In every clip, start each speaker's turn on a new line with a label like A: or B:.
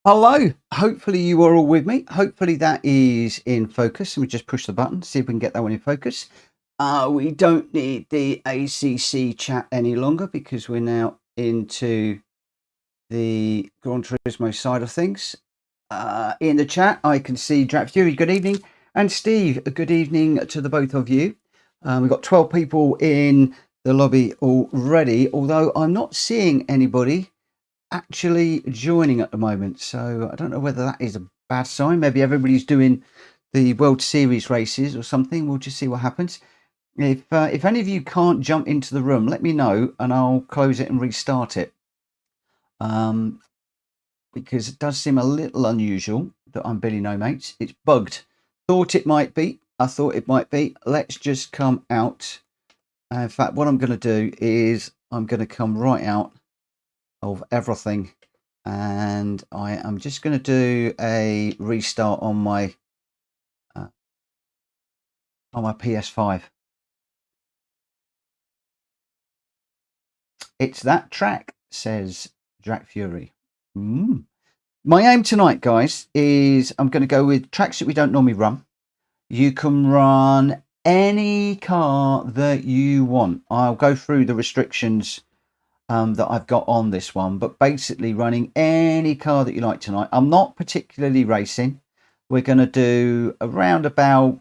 A: Hello, hopefully you are all with me. Hopefully that is in focus. Let me just push the button, see if we can get that one in focus. We don't need the ACC chat any longer because we're now into the Gran Turismo side of things. In the chat, I can see Drat Fury, good evening, and Steve, a good evening to the both of you. We've got 12 people in the lobby already, although I'm not seeing anybody actually joining at the moment, so I don't know whether that is a bad sign. Maybe everybody's doing the World Series races or something. We'll just see what happens. If any of you can't jump into the room, let me know and I'll close it and restart it, because it does seem a little unusual that I'm Billy No Mates. It's bugged. Thought it might be. I thought it might be. Let's just come out. In fact, what I'm going to do is I'm going to come right out of everything, and I am just going to do a restart on my PS5. It's that track, says Drat Fury. My aim tonight, guys, is I'm going to go with tracks that we don't normally run. You can run any car that you want. I'll go through the restrictions that I've got on this one, but basically running any car that you like tonight. I'm not particularly racing. We're going to do around about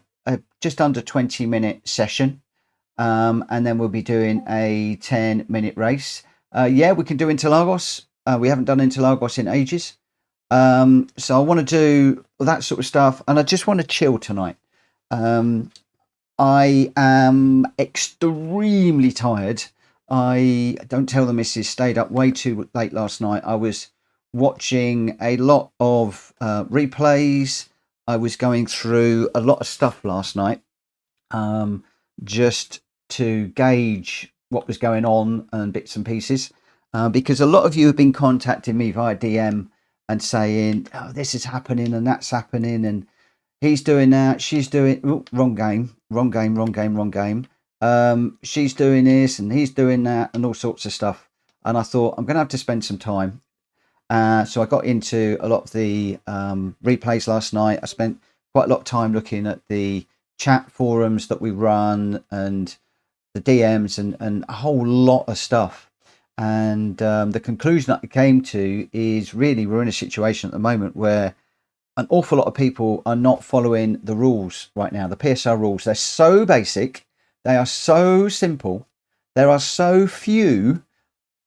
A: just under 20-minute session, and then we'll be doing a 10-minute race. Yeah, we can do Interlagos. We haven't done Interlagos in ages, so I want to do that sort of stuff, and I just want to chill tonight. I am extremely tired. I don't tell the missus, stayed up way too late last night. I was watching a lot of replays. I was going through a lot of stuff last night, just to gauge what was going on and bits and pieces, because a lot of you have been contacting me via DM and saying, oh, this is happening and that's happening and he's doing that, she's doing, oh, wrong game. She's doing this and he's doing that and all sorts of stuff. And I thought I'm going to have to spend some time. So I got into a lot of the replays last night. I spent quite a lot of time looking at the chat forums that we run and the DMs and a whole lot of stuff. And the conclusion that I came to is really we're in a situation at the moment where an awful lot of people are not following the rules right now. The PSR rules, they're so basic. They are so simple. There are so few.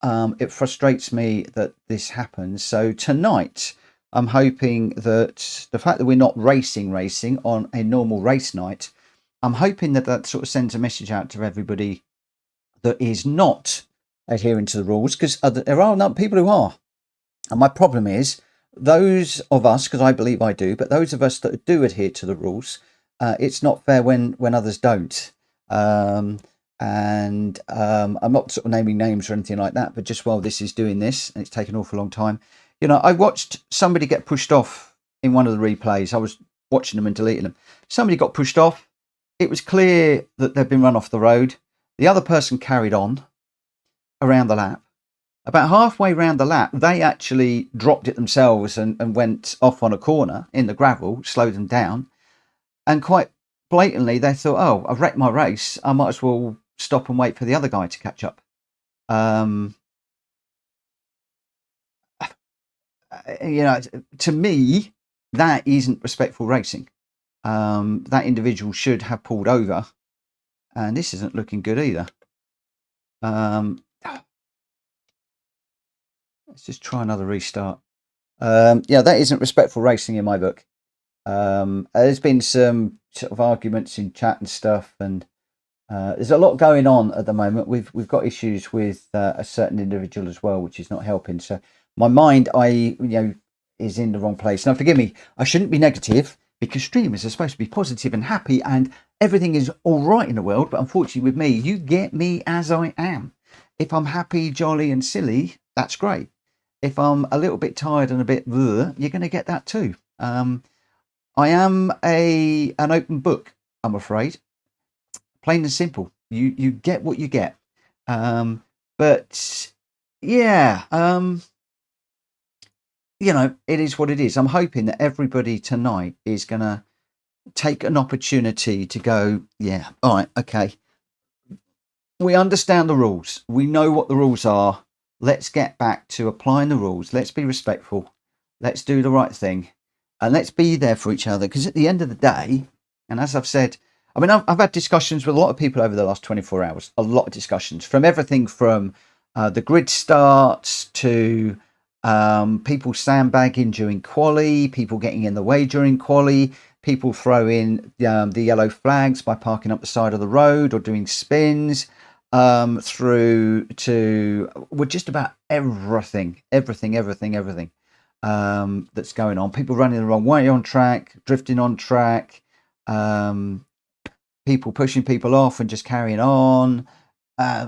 A: It frustrates me that this happens. So tonight, I'm hoping that the fact that we're not racing on a normal race night, I'm hoping that that sort of sends a message out to everybody that is not adhering to the rules, because there are people who are. And my problem is, those of us, because I believe I do, but those of us that do adhere to the rules, it's not fair when others don't. I'm not sort of naming names or anything like that, but just while this is doing this, and it's taken an awful long time, you know, I watched somebody get pushed off in one of the replays. I was watching them and deleting them. Somebody got pushed off. It was clear that they'd been run off the road. The other person carried on around the lap. About halfway around the lap, they actually dropped it themselves and went off on a corner in the gravel, slowed them down. And quite blatantly, they thought, oh, I've wrecked my race. I might as well stop and wait for the other guy to catch up. You know, to me, that isn't respectful racing. That individual should have pulled over. And this isn't looking good either. Let's just try another restart. Yeah, that isn't respectful racing in my book. There's been some sort of arguments in chat and stuff, and there's a lot going on at the moment. We've got issues with a certain individual as well, which is not helping. So my mind, is in the wrong place. Now, forgive me, I shouldn't be negative because streamers are supposed to be positive and happy, and everything is all right in the world. But unfortunately, with me, you get me as I am. If I'm happy, jolly, and silly, that's great. If I'm a little bit tired and a bit, you're going to get that too. I am an open book, I'm afraid. Plain and simple. You get what you get. But yeah, you know, it is what it is. I'm hoping that everybody tonight is going to take an opportunity to go, yeah, all right, okay. We understand the rules. We know what the rules are. Let's get back to applying the rules. Let's be respectful. Let's do the right thing. And let's be there for each other. Because at the end of the day, and as I've said, I mean, I've had discussions with a lot of people over the last 24 hours. A lot of discussions from everything from the grid starts to people sandbagging during quali, people getting in the way during quali, people throwing the yellow flags by parking up the side of the road or doing spins, through to just about everything that's going on. People running the wrong way on track, drifting on track, people pushing people off and just carrying on.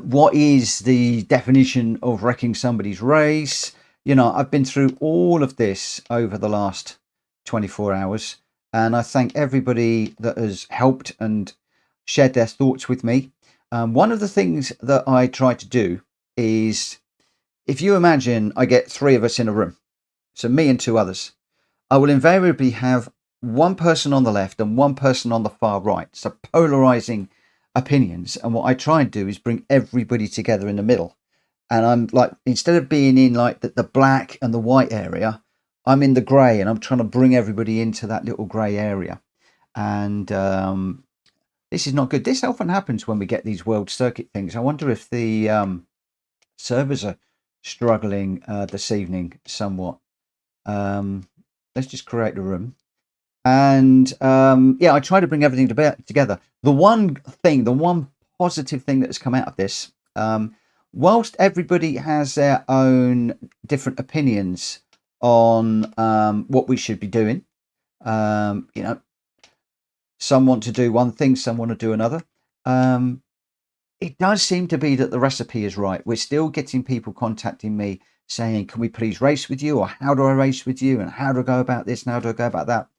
A: What is the definition of wrecking somebody's race? You know, I've been through all of this over the last 24 hours, and I thank everybody that has helped and shared their thoughts with me. One of the things that I try to do is, if you imagine I get three of us in a room, so me and two others, I will invariably have one person on the left and one person on the far right. So polarizing opinions. And what I try and do is bring everybody together in the middle. And I'm like, instead of being in like the black and the white area, I'm in the grey, and I'm trying to bring everybody into that little grey area. And this is not good. This often happens when we get these world circuit things. I wonder if the servers are struggling this evening somewhat. Let's just create a room. And yeah, I try to bring everything together. The one positive thing that has come out of this, whilst everybody has their own different opinions on what we should be doing, you know, some want to do one thing, some want to do another. It does seem to be that the recipe is right. We're still getting people contacting me saying, can we please race with you? Or how do I race with you? And how do I go about this? And how do I go about that?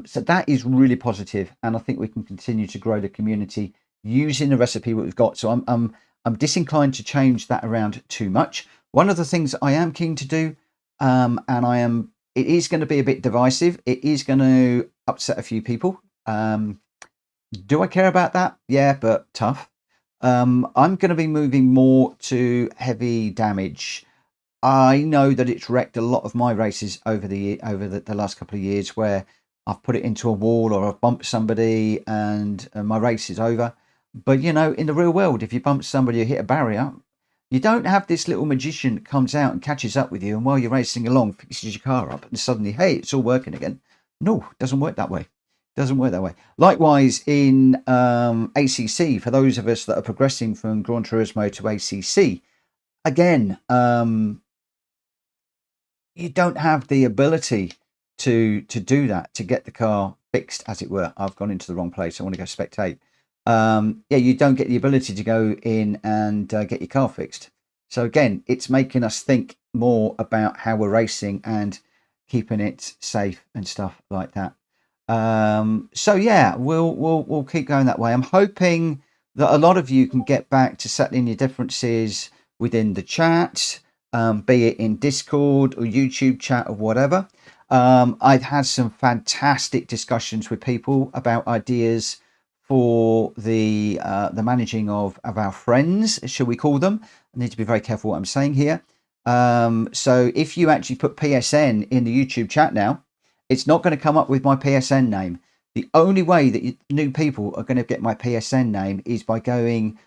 A: So that is really positive, and I think we can continue to grow the community using the recipe that we've got. So I'm disinclined to change that around too much. One of the things I am keen to do, and it is going to be a bit divisive. It is going to upset a few people. Do I care about that? Yeah, but tough. I'm going to be moving more to heavy damage. I know that it's wrecked a lot of my races over the last couple of years, where I've put it into a wall or I've bumped somebody and my race is over. But, you know, in the real world, if you bump somebody or hit a barrier, you don't have this little magician that comes out and catches up with you, and while you're racing along, fixes your car up and suddenly, hey, it's all working again. No, it doesn't work that way. Doesn't work that way. Likewise, in ACC, for those of us that are progressing from Gran Turismo to ACC, again, you don't have the ability to do that, to get the car fixed, as it were. I've gone into the wrong place. I want to go spectate. Yeah, you don't get the ability to go in and get your car fixed. So again, it's making us think more about how we're racing and keeping it safe and stuff like that. So yeah, we'll keep going that way. I'm hoping that a lot of you can get back to settling your differences within the chat, be it in Discord or YouTube chat or whatever. I've had some fantastic discussions with people about ideas for the managing of our friends, shall we call them. I need to be very careful what I'm saying here. So if you actually put PSN in the YouTube chat now, it's not going to come up with my PSN name. The only way that new people are going to get my PSN name is by going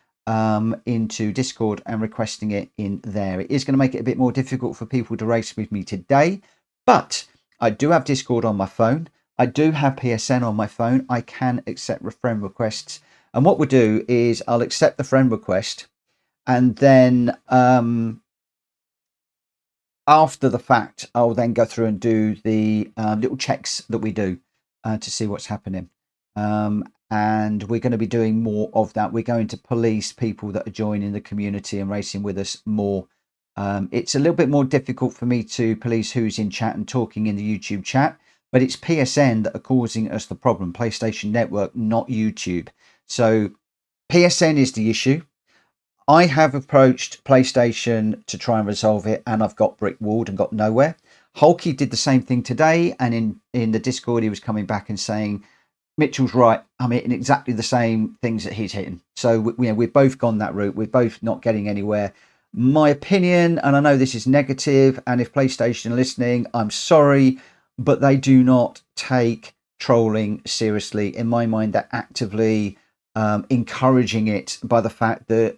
A: into Discord and requesting it in there. It is going to make it a bit more difficult for people to race with me today, but I do have Discord on my phone. I do have PSN on my phone. I can accept friend requests. And what we'll do is I'll accept the friend request, and then after the fact, I'll then go through and do the little checks that we do to see what's happening. And we're going to be doing more of that. We're going to police people that are joining the community and racing with us more. It's a little bit more difficult for me to police who's in chat and talking in the YouTube chat, but it's PSN that are causing us the problem, PlayStation Network, not YouTube. So PSN is the issue. I have approached PlayStation to try and resolve it, and I've got brick walled and got nowhere. Hulky did the same thing today, and in the Discord he was coming back and saying, Mitchell's right, I'm hitting exactly the same things that he's hitting. So we've both gone that route. We're both not getting anywhere. My opinion, and I know this is negative, and if PlayStation are listening, I'm sorry, but they do not take trolling seriously. In my mind, they're actively encouraging it by the fact that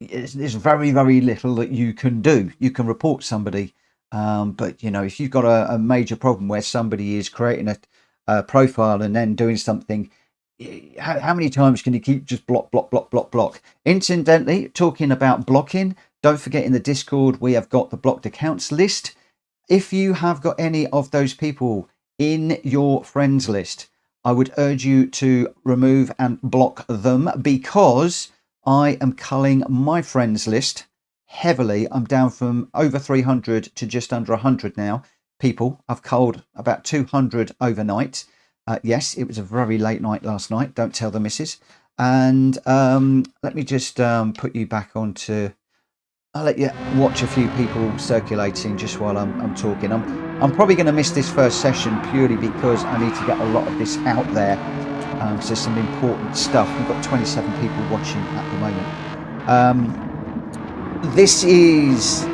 A: there's very, very little that you can do. You can report somebody, but if you've got a major problem where somebody is creating a profile and then doing something, how many times can you keep just block? Incidentally, talking about blocking, don't forget in the Discord we have got the blocked accounts list. If you have got any of those people in your friends list, I would urge you to remove and block them, because I am culling my friends list heavily. I'm down from over 300 to just under 100 now. People, I've culled about 200 overnight. Yes, it was a very late night last night. Don't tell the missus. And let me just put you back onto. I'll let you watch a few people circulating just while I'm talking. I'm probably going to miss this first session purely because I need to get a lot of this out there. So there's some important stuff. We've got 27 people watching at the moment. This is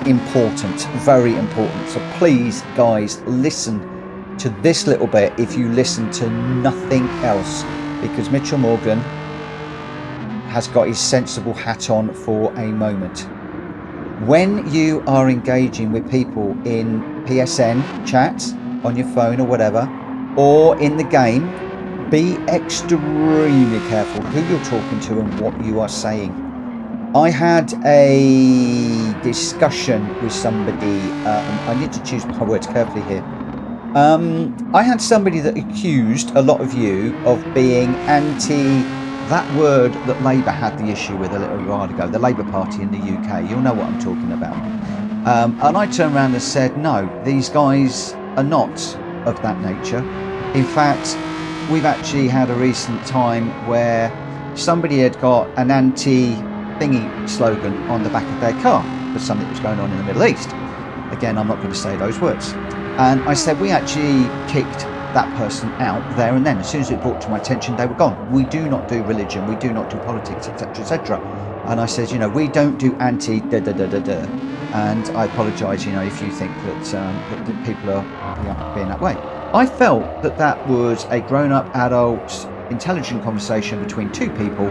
A: important, very important. So please, guys, listen to this little bit if you listen to nothing else, because Mitchell Morgan has got his sensible hat on for a moment. When you are engaging with people in PSN chats on your phone or whatever, or in the game, be extremely careful who you're talking to and what you are saying. I had a discussion with somebody. I need to choose my words carefully here. I had somebody that accused a lot of you of being anti that word that Labour had the issue with a little while ago, the Labour Party in the UK. You'll know what I'm talking about. And I turned around and said, no, these guys are not of that nature. In fact, we've actually had a recent time where somebody had got an anti-thingy slogan on the back of their car for something that was going on in the Middle East. Again, I'm not going to say those words. And I said, we actually kicked that person out there and then. As soon as it brought to my attention, they were gone. We do not do religion, we do not do politics, etc., etc. And I said, we don't do anti da da da da da. And I apologise, if you think that people are being that way. I felt that was a grown-up, adult, intelligent conversation between two people,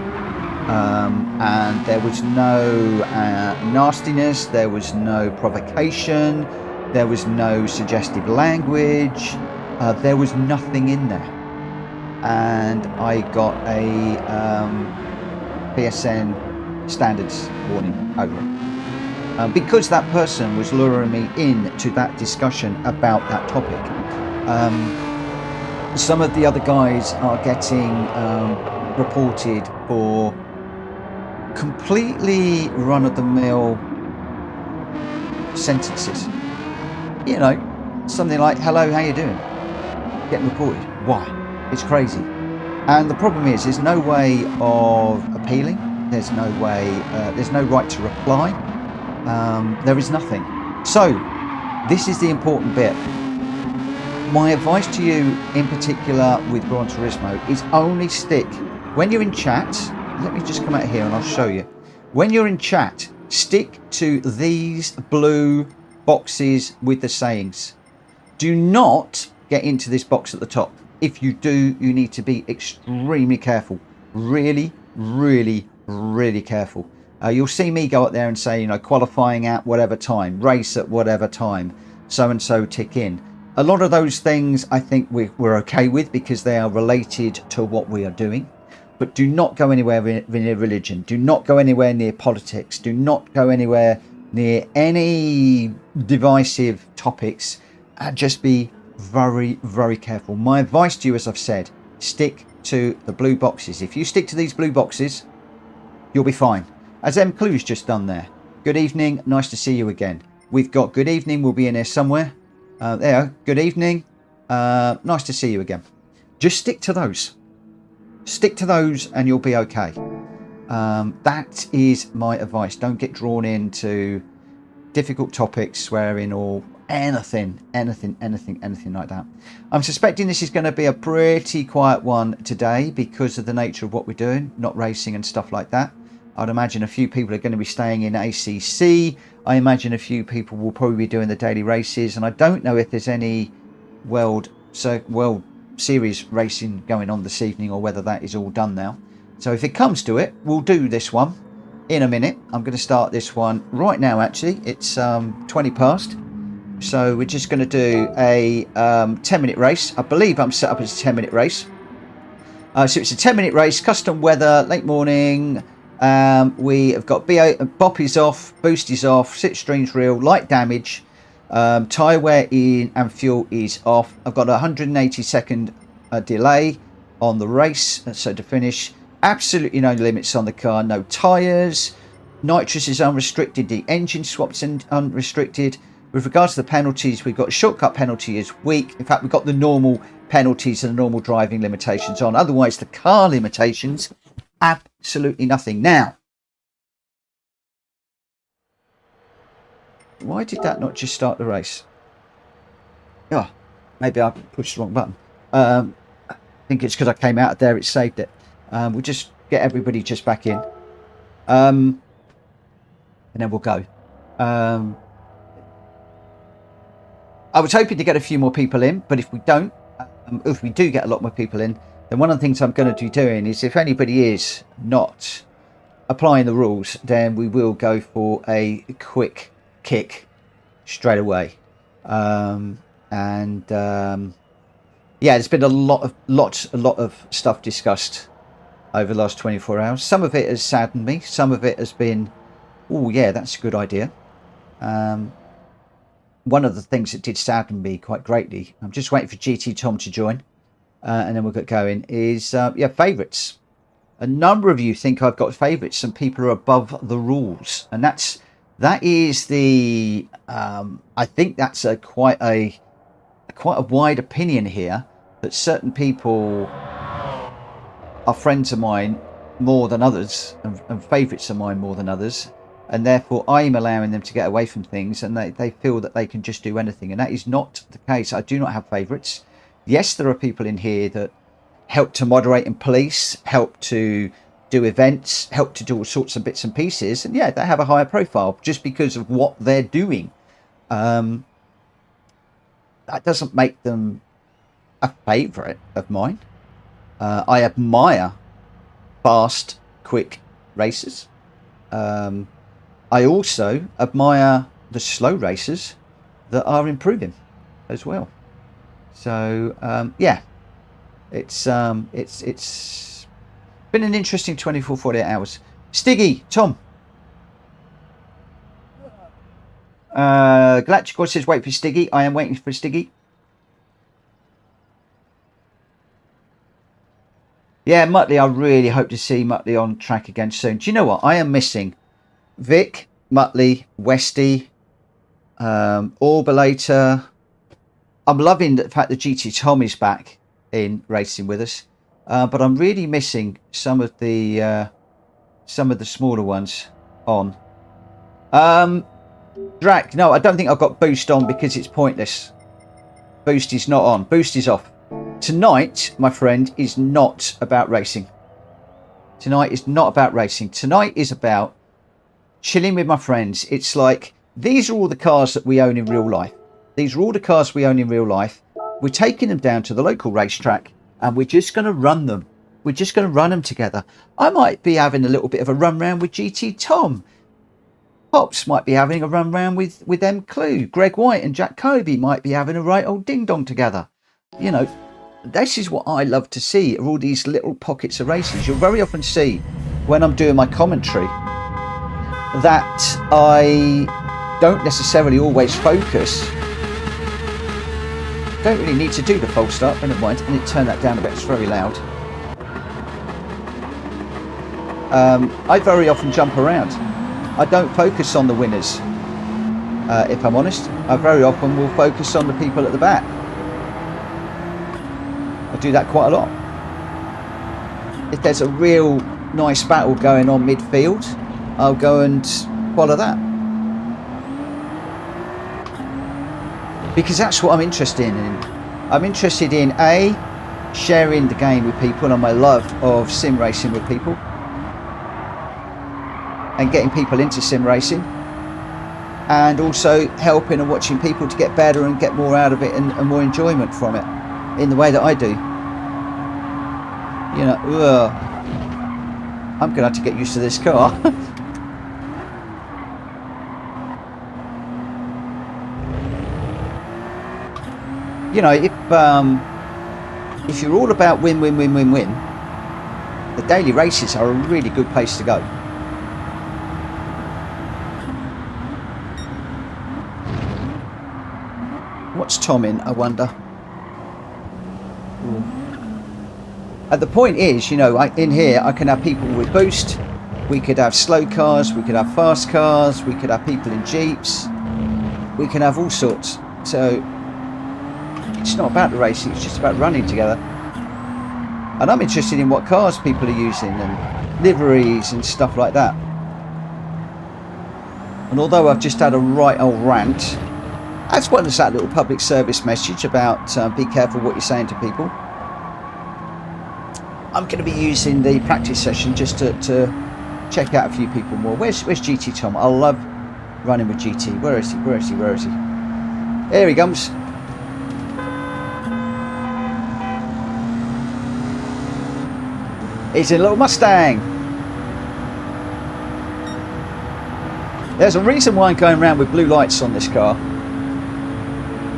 A: and there was no nastiness, there was no provocation, there was no suggestive language. There was nothing in there, and I got a PSN standards warning over it because that person was luring me into that discussion about that topic. Some of the other guys are getting reported for completely run-of-the-mill sentences. Something like, hello, how you doing? Getting reported. Why? It's crazy. And the problem is, there's no way of appealing. There's no way, there's no right to reply. There is nothing. So, this is the important bit. My advice to you, in particular with Gran Turismo, is only stick, when you're in chat, let me just come out here and I'll show you. When you're in chat, stick to these blue boxes with the sayings. Do not get into this box at the top. If you do, you need to be extremely careful. Really, really, really careful. You'll see me go up there and say, qualifying at whatever time, race at whatever time, so and so tick in. A lot of those things I think we're okay with because they are related to what we are doing. But do not go anywhere near religion. Do not go anywhere near politics. Do not go anywhere near any divisive topics. Just be very, very careful. My advice to you, as I've said, stick to the blue boxes. If you stick to these blue boxes, you'll be fine. As M. Clue's just done there. Good evening, nice to see you again. We've got good evening, will be in here somewhere. There, good evening, nice to see you again. Just stick to those. Stick to those and you'll be okay. That is my advice. Don't get drawn into difficult topics, swearing or anything like that. I'm suspecting this is going to be a pretty quiet one today because of the nature of what we're doing, not racing and stuff like that. I'd imagine a few people are going to be staying in ACC. I imagine a few people will probably be doing the daily races, and I don't know if there's any World Series racing going on this evening or whether that is all done now. So if it comes to it, we'll do this one in a minute. I'm going to start this one right now. Actually, it's 20 past. So we're just going to do a 10-minute race. I believe I'm set up as a 10-minute race. So it's a 10-minute race, custom weather, late morning. We have got bop is off, boost is off, slipstream's real, light damage, tyre wear in and fuel is off. I've got a 180-second delay on the race, so to finish. Absolutely no limits on the car, no tyres. Nitrous is unrestricted, the engine swap's unrestricted. With regards to the penalties, we've got a shortcut penalty is weak. In fact, we've got the normal penalties and the normal driving limitations on. Otherwise, the car limitations, absolutely nothing. Now, why did that not just start the race? Oh, maybe I pushed the wrong button. I think it's because I came out of there, it saved it. We'll just get everybody just back in. And then we'll go. I was hoping to get a few more people in, but if we don't, if we do get a lot more people in, then one of the things I'm going to be doing is if anybody is not applying the rules, then we will go for a quick kick straight away. Yeah, there's been a lot of stuff discussed over the last 24 hours. Some of it has saddened me. Some of it has been, oh yeah, that's a good idea. One of the things that did sadden me quite greatly, I'm just waiting for GT Tom to join, and then we'll get going, is yeah, favourites. A number of you think I've got favourites and people are above the rules, and that is the I think that's quite a wide opinion here, that certain people are friends of mine more than others and favourites of mine more than others, and therefore I'm allowing them to get away from things, and they feel that they can just do anything, and that is not the case. I do not have favourites. Yes, there are people in here that help to moderate and police, help to do events, help to do all sorts of bits and pieces, and yeah, they have a higher profile just because of what they're doing. That doesn't make them a favourite of mine. I admire fast, quick races. I also admire the slow racers that are improving as well. So yeah, it's been an interesting 48 hours. Stiggy, Tom. Galactic says wait for Stiggy. I am waiting for Stiggy. Yeah, Muttley, I really hope to see Muttley on track again soon. Do you know what? I am missing Vic, Muttley, Westy, Orbulator. I'm loving the fact that GT Tom is back in racing with us, but I'm really missing some of the smaller ones on. Drac, no, I don't think I've got boost on because it's pointless. Boost is not on. Boost is off. Tonight, my friend, is not about racing. Tonight is not about racing. Tonight is about chilling with my friends. It's like, these are all the cars that we own in real life. These are all the cars we own in real life. We're taking them down to the local racetrack and we're just going to run them. We're just going to run them together. I might be having a little bit of a run round with GT Tom. Pops might be having a run round with M. Clue. Greg White and Jack Kobe might be having a right old ding-dong together. You know, this is what I love to see, are all these little pockets of races. You'll very often see when I'm doing my commentary that I don't necessarily always focus. Don't really need to do the false start, but never mind. I need to turn that down a bit, it's very loud. I very often jump around. I don't focus on the winners, if I'm honest. I very often will focus on the people at the back. I do that quite a lot. If there's a real nice battle going on midfield, I'll go and follow that. because that's what I'm interested in. I'm interested in A, sharing the game with people and my love of sim racing with people, and getting people into sim racing, and also helping and watching people to get better and get more out of it and more enjoyment from it in the way that I do. You know, I'm gonna have to get used to this car. You know, if you're all about win, the daily races are a really good place to go. What's Tom in, I wonder? Ooh. And the point is, you know, in here I can have people with boost, we could have slow cars, we could have fast cars, we could have people in Jeeps, we can have all sorts. So it's not about the racing, it's just about running together. And I'm interested in what cars people are using and liveries and stuff like that. And although I've just had a right old rant, as well as that little public service message about be careful what you're saying to people, I'm going to be using the practice session just to check out a few people more. Where's GT Tom? I love running with GT. Where is he? Where is he? Where is he? Here he comes. He's in a little Mustang. There's a reason why I'm going around with blue lights on this car.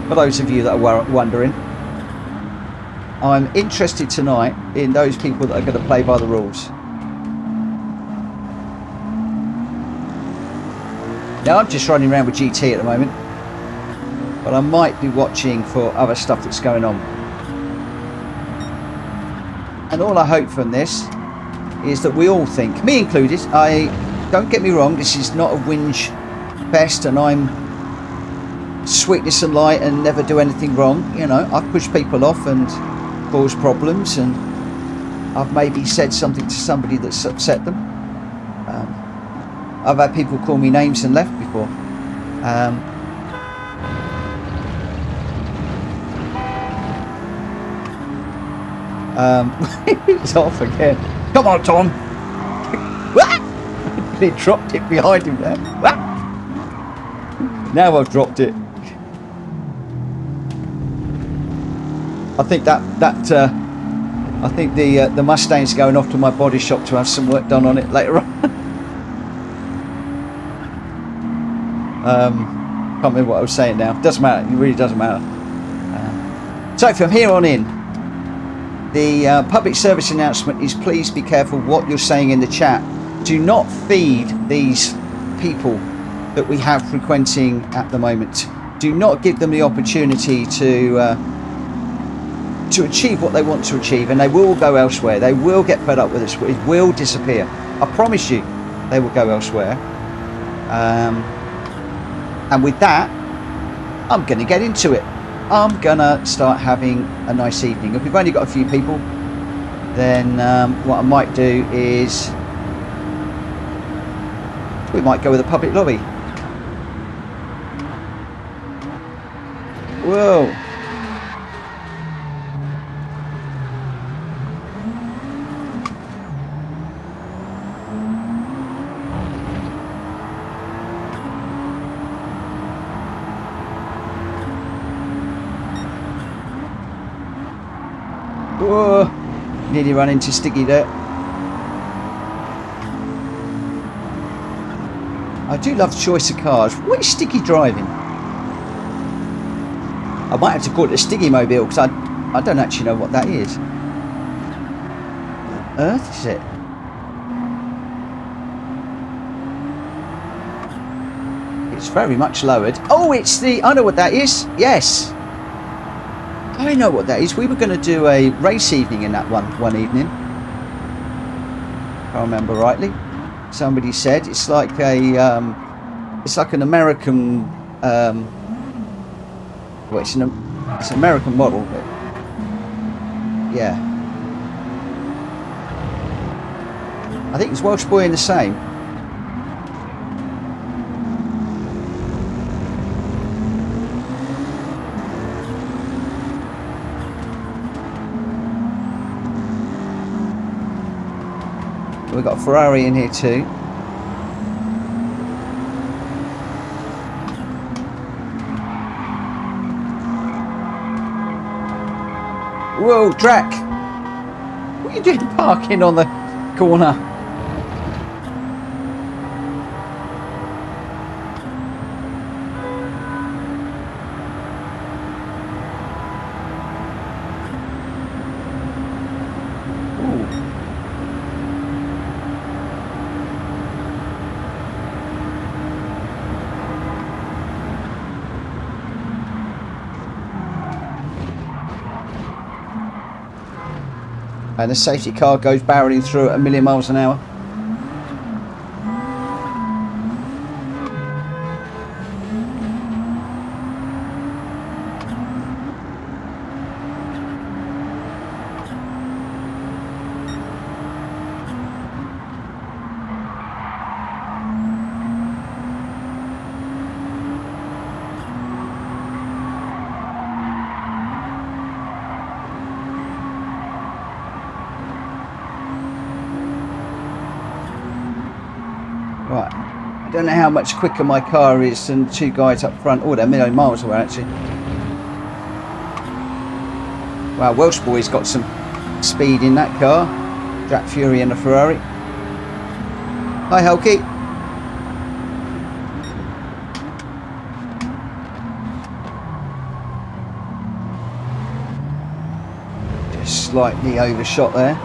A: For those of you that are wondering, I'm interested tonight in those people that are going to play by the rules. Now I'm just running around with GT at the moment, but I might be watching for other stuff that's going on. And all I hope from this is that we all think, me included, don't get me wrong, this is not a whinge fest and I'm sweetness and light and never do anything wrong. You know, I've pushed people off and caused problems, and I've maybe said something to somebody that's upset them. I've had people call me names and left before. It's off again. Come on, Tom. He dropped it behind him there. Now I've dropped it. I think I think the Mustang's going off to my body shop to have some work done on it later on. Can't remember what I was saying now. Doesn't matter. It really doesn't matter. So from here on in, the public service announcement is please be careful what you're saying in the chat. Do not feed these people that we have frequenting at the moment. Do not give them the opportunity to achieve what they want to achieve, and they will go elsewhere. They will get fed up with us. It will disappear. I promise you, they will go elsewhere. And with that, I'm going to get into it. I'm going to start having a nice evening. If we've only got a few people, then what I might do is we might go with a public lobby. Whoa. Whoa, nearly run into sticky there. I do love the choice of cars. What is sticky driving? I might have to call it a sticky mobile because I don't actually know what that is. What on earth is it? It's very much lowered. Oh, it's the... I know what that is. Yes. I know what that is. We were going to do a race evening in that one evening. If I remember rightly. Somebody said it's like a it's like an American well, it's an American model, but yeah, I think it's Welsh Boy in the same. we've got a Ferrari in here too. Whoa, Drac! What are you doing parking on the corner? And the safety car goes barreling through at 1,000,000 miles an hour. Right, I don't know how much quicker my car is than the two guys up front. Oh, they're 1,000,000 miles away actually. Wow, Welsh boy's got some speed in that car. Jack Fury and a Ferrari. Hi, Hulky. Just slightly overshot there.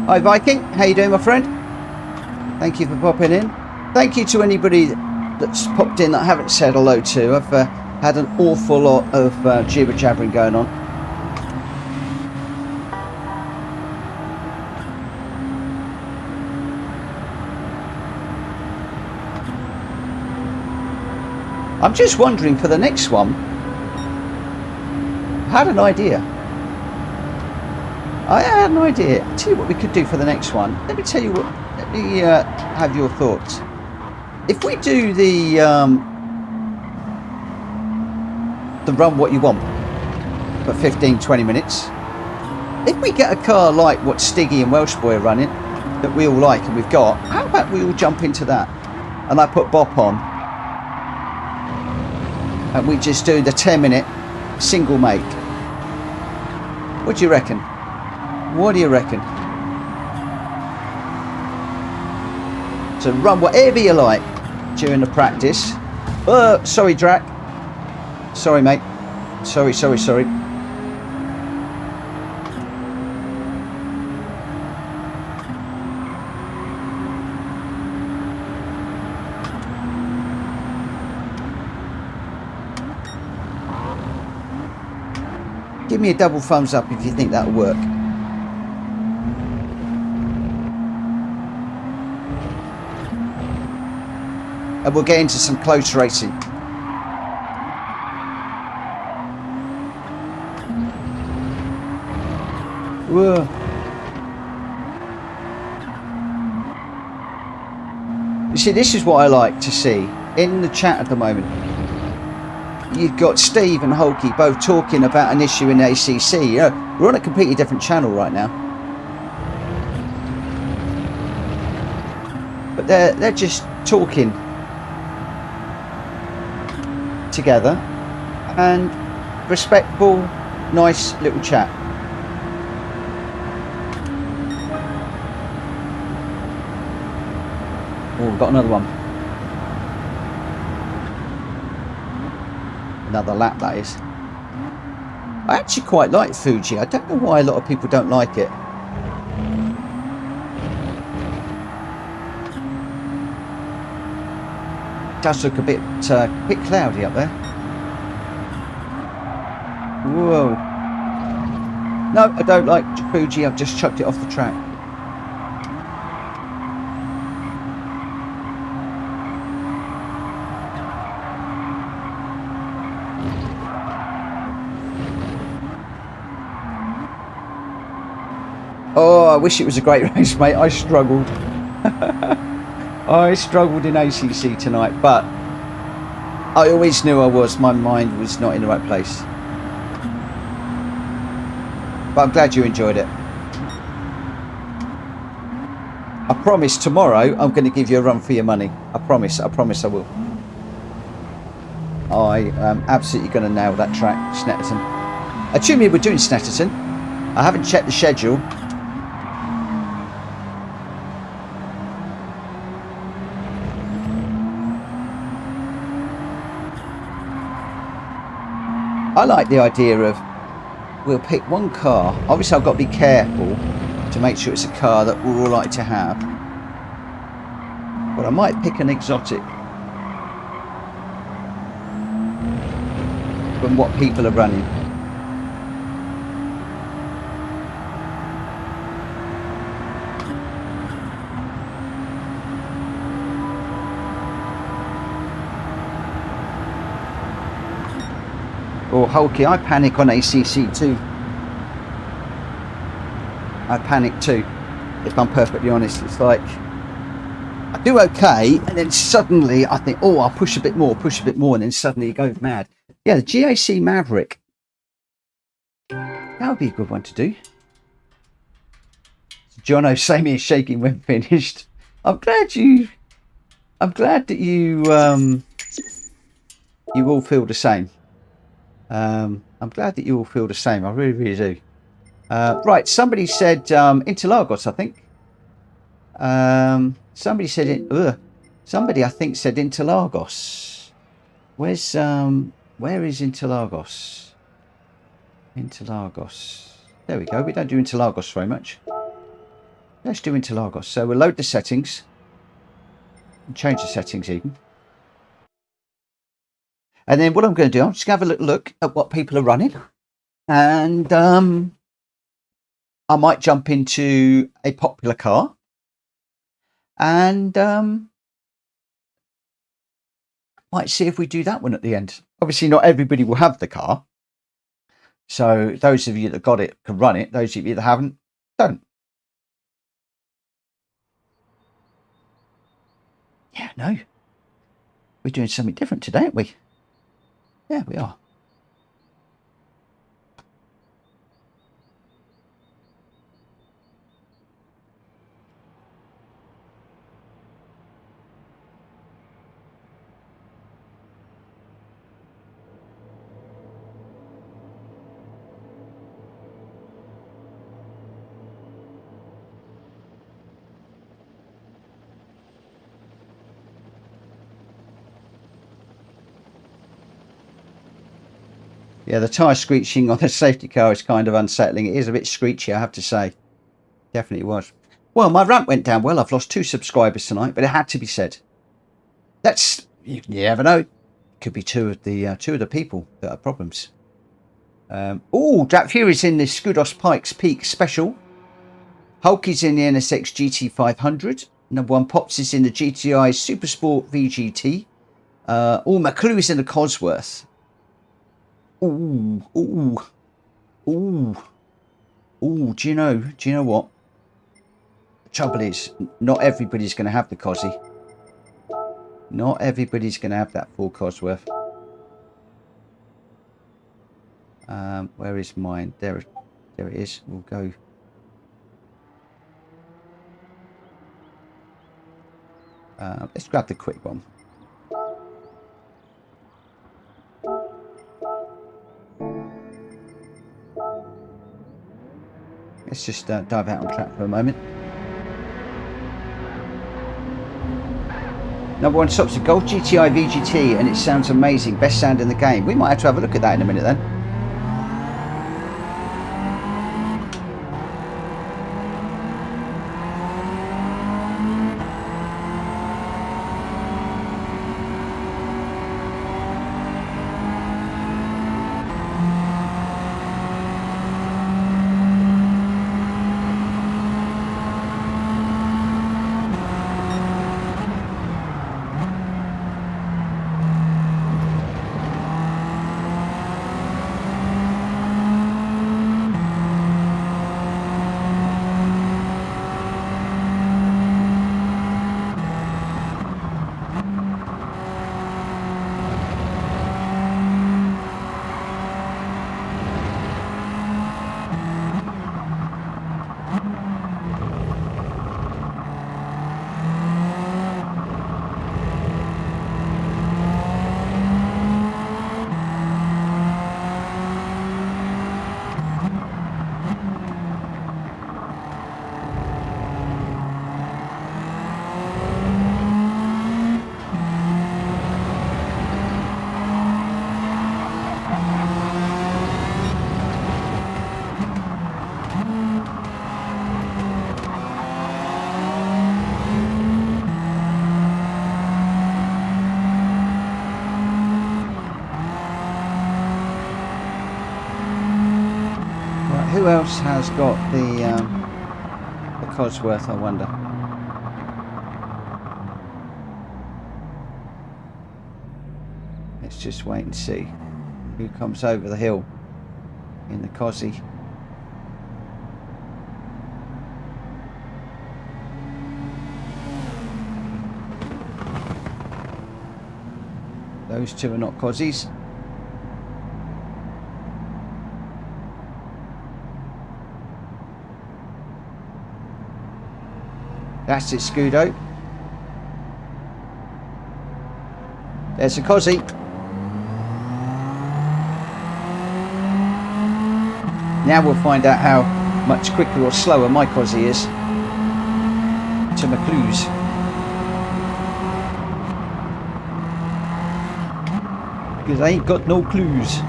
A: Hi Viking, how you doing my friend? Thank you for popping in. Thank you to anybody that's popped in that I haven't said hello to. I've had an awful lot of jibber jabbering going on. I'm just wondering for the next one, I had an idea. I'll tell you what we could do for the next one. Let me tell you what, let me have your thoughts. If we do the run what you want for 15-20 minutes, if we get a car like what Stiggy and Welsh Boy are running, that we all like and we've got, how about we all jump into that? And I put Bop on, and we just do the 10-minute single make. What do you reckon? What do you reckon? So run whatever you like during the practice. Sorry, Drac. Sorry, mate. Sorry. Give me a double thumbs up if you think that'll work. And we'll get into some close racing. Whoa. You see, this is what I like to see in the chat at the moment. You've got Steve and Hulky both talking about an issue in the ACC. You know, we're on a completely different channel right now. But they're just talking together, and respectful, nice little chat. Oh, we've got another one. Another lap, that is. I actually quite like Fuji. I don't know why a lot of people don't like it. Does look a bit cloudy up there. Whoa. No, I don't like Fuji. I've just chucked it off the track. Oh, I wish it was a great race, mate. I struggled. I struggled in ACC tonight, but I always knew my mind was not in the right place. But I'm glad you enjoyed it. I promise tomorrow I'm going to give you a run for your money. I promise I will. I am absolutely going to nail that track, Snetterton. Assuming we're doing Snetterton. I haven't checked the schedule. I like the idea of we'll pick one car. Obviously I've got to be careful to make sure it's a car that we're all like to have. But I might pick an exotic from what people are running. Or Hulky, I panic on ACC too. I panic too, if I'm perfectly honest. It's like I do okay, and then suddenly I think, oh, I'll push a bit more, and then suddenly it goes mad. Yeah, the GAC Maverick. That would be a good one to do. Jono, same here, shaking when finished. I'm glad that you all feel the same. I'm glad that you all feel the same. I really, really do. Right, somebody said Interlagos, I think. Somebody said it. Somebody, I think, said Interlagos. Where is Interlagos? Interlagos. There we go. We don't do Interlagos very much. Let's do Interlagos. So we'll load the settings and change the settings even. And then what I'm going to do, I'm just going to have a little look at what people are running, and I might jump into a popular car, and might see if we do that one at the end. Obviously, not everybody will have the car, so those of you that got it can run it. Those of you that haven't, don't. Yeah, no, we're doing something different today, aren't we? Yeah, we are. Yeah, the tyre screeching on the safety car is kind of unsettling. It is a bit screechy, I have to say. Definitely was. Well, my rant went down well. I've lost 2 subscribers tonight, but it had to be said. That's, you never know. It could be two of the people that are problems. Oh, Jack Fury's in the Skudos Pikes Peak Special. Hulky's in the NSX GT 500. Number 1 Pops is in the GTI Supersport VGT. McClue's in the Cosworth. Ooh. Do you know what? The trouble is, not everybody's going to have the Cosy. Not everybody's going to have that full Cosworth. Where is mine? There it is. We'll go. Let's grab the quick one. Let's just dive out on track for a moment. Number 1 stops a Golf GTI VGT, and it sounds amazing. Best sound in the game. We might have to have a look at that in a minute then. else has got the Cosworth, I wonder? Let's just wait and see who comes over the hill in the Cosy. Those two are not Cosies. That's it, Scudo. There's a Cosy. Now we'll find out how much quicker or slower my Cosy is to McClue's. Because I ain't got no clues.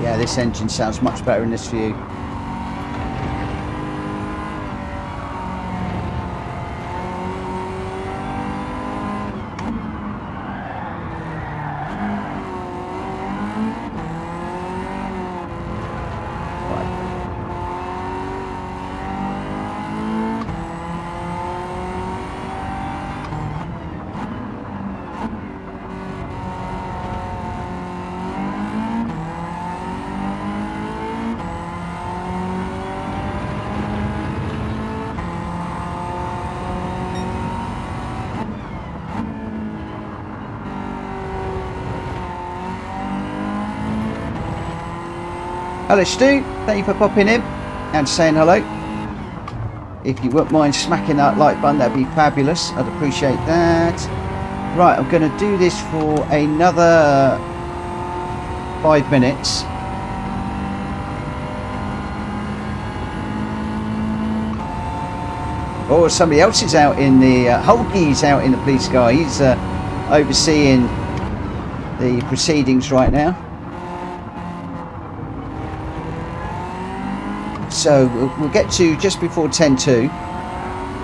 A: Yeah, this engine sounds much better in this view. Hello Stu, thank you for popping in and saying hello. If you wouldn't mind smacking that like button, that'd be fabulous. I'd appreciate that. Right, I'm going to do this for another 5 minutes. Oh, somebody else is out in the Hulky's out in the police car. He's overseeing the proceedings right now. So we'll get to just before 10:02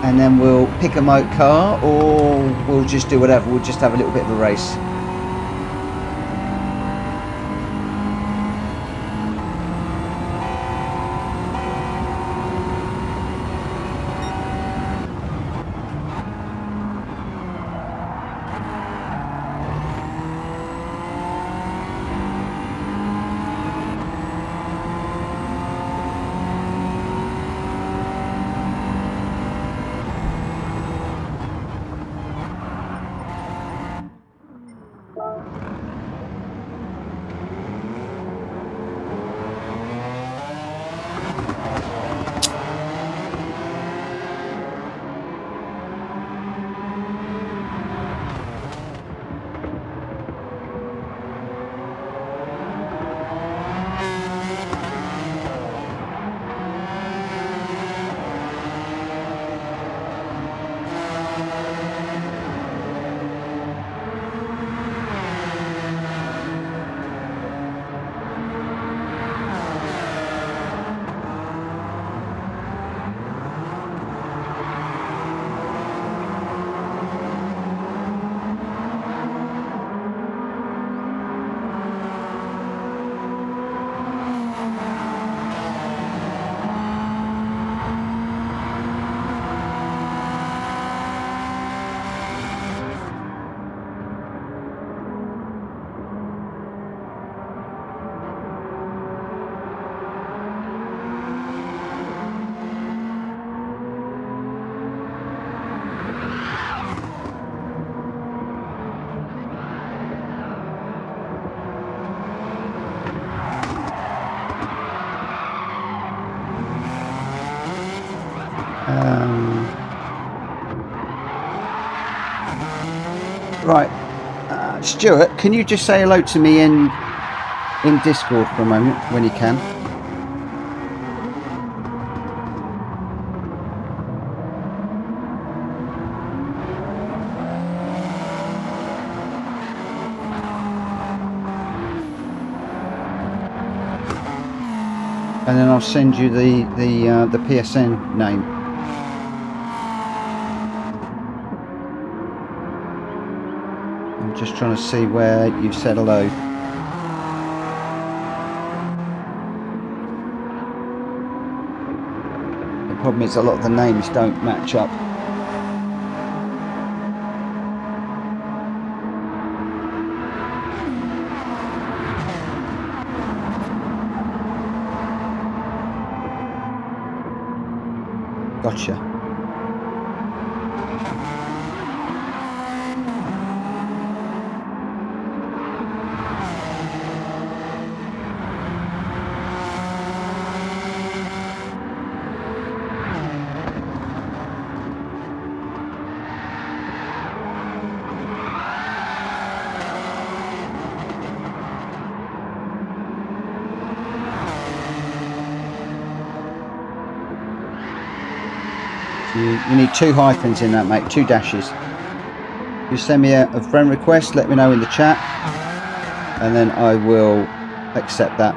A: and then we'll pick a moat car, or we'll just do whatever. We'll just have a little bit of a race. Right, Stuart, can you just say hello to me in in Discord for a moment when you can. And then I'll send you the PSN name. I'm just trying to see where you've said hello. The problem is a lot of the names don't match up. Gotcha. You need 2 hyphens in that, mate, 2 dashes. You send me a friend request, let me know in the chat, and then I will accept that.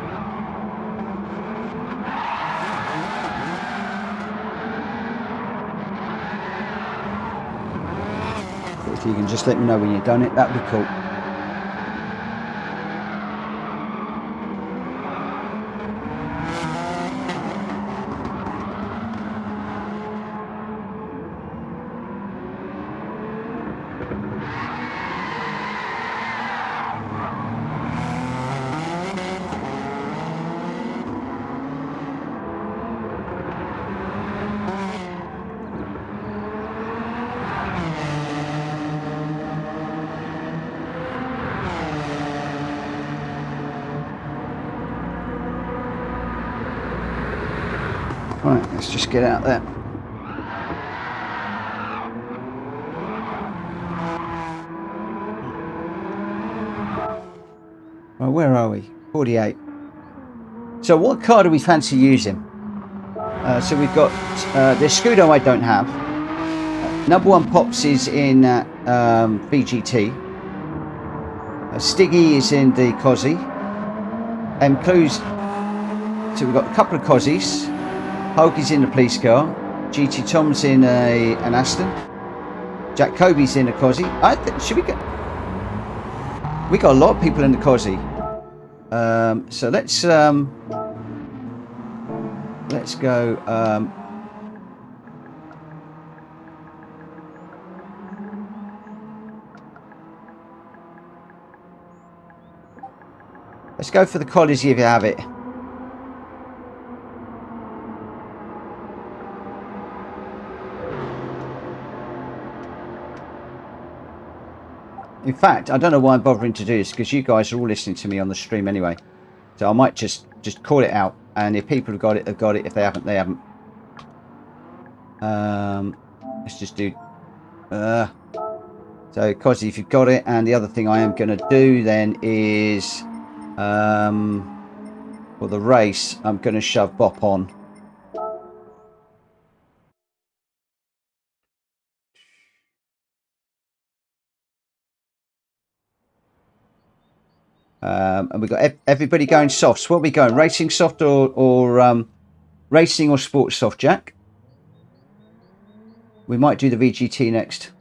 A: If you can just let me know when you've done it, that'd be cool. Right, let's just get out there. Right, where are we? 48. So what car do we fancy using? So we've got the Scudo I don't have. Number 1 Pops is in VGT. Stiggy is in the Cosy. Clues. So we've got a couple of Cozies. Hulky's in the police car. GT Tom's in an Aston. Jack Kobe's in a Cosy. Should we get? We got a lot of people in the Cosy. So let's go. Let's go for the Cosy if you have it. In fact, I don't know why I'm bothering to do this, because you guys are all listening to me on the stream anyway. So I might just call it out, and if people have got it, they've got it. If they haven't, they haven't. Let's just do. So, Cosy, if you've got it, and the other thing I am going to do then is, for the race, I'm going to shove Bop on. And we've got everybody going softs. What are we going? Racing soft or racing or sports soft, Jack? We might do the VGT next.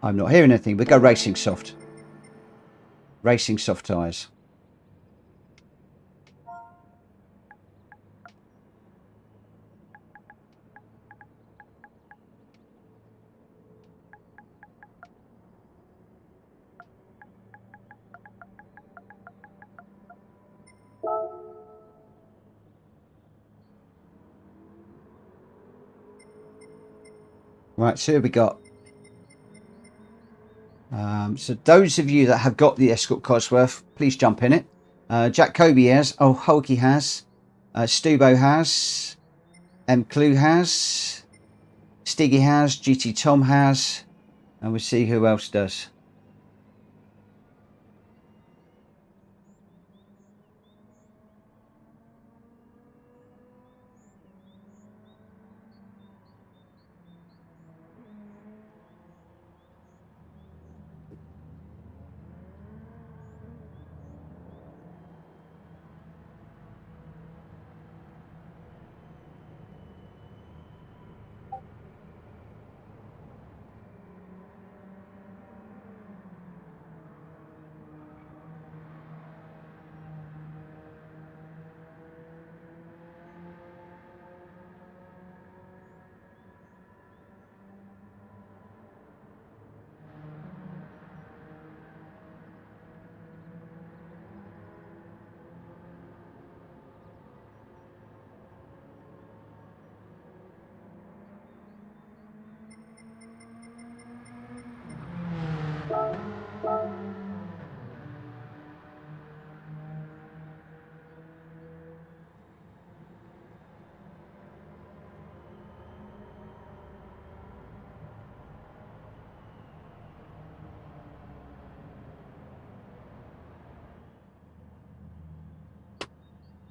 A: I'm not hearing anything. We go racing soft. Racing soft tyres. Right, so here we got. So those of you that have got the Escort Cosworth, please jump in it. Jack Kobe has. Oh, Hulky has. Stubo has, M. Clue has, Stiggy has, GT Tom has, and we'll see who else does.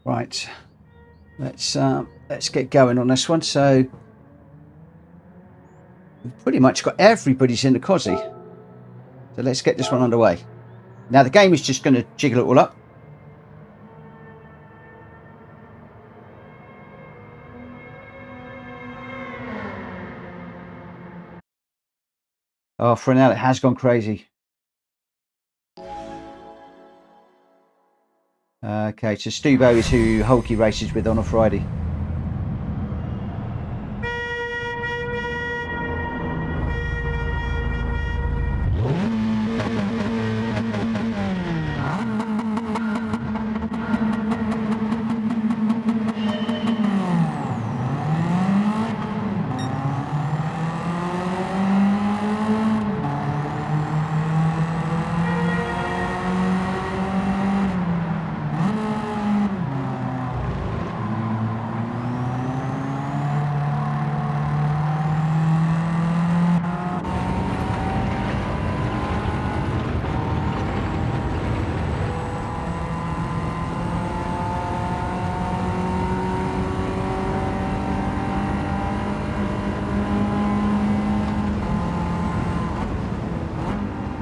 A: Right, let's get going on this one. So we've pretty much got everybody's in the cosy. So let's get this one underway. Now the game is just going to jiggle it all up. Oh, for now it has gone crazy. Okay, so Stubo is who Hulky races with on a Friday.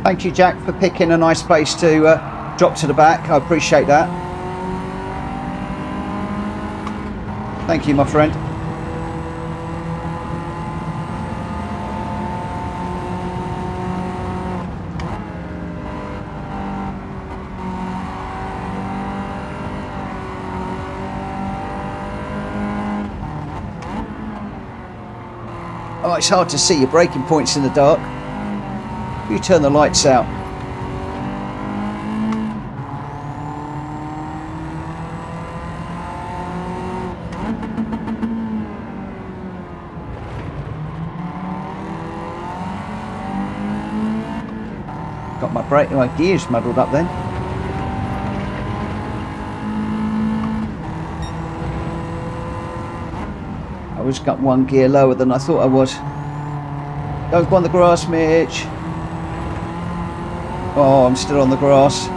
A: Thank you, Jack, for picking a nice place to drop to the back. I appreciate that. Thank you, my friend. Oh, it's hard to see your braking points in the dark. You turn the lights out. Got my gears muddled up then. I was got one gear lower than I thought I was. Don't go on the grass, Mitch. Oh, I'm still on the grass.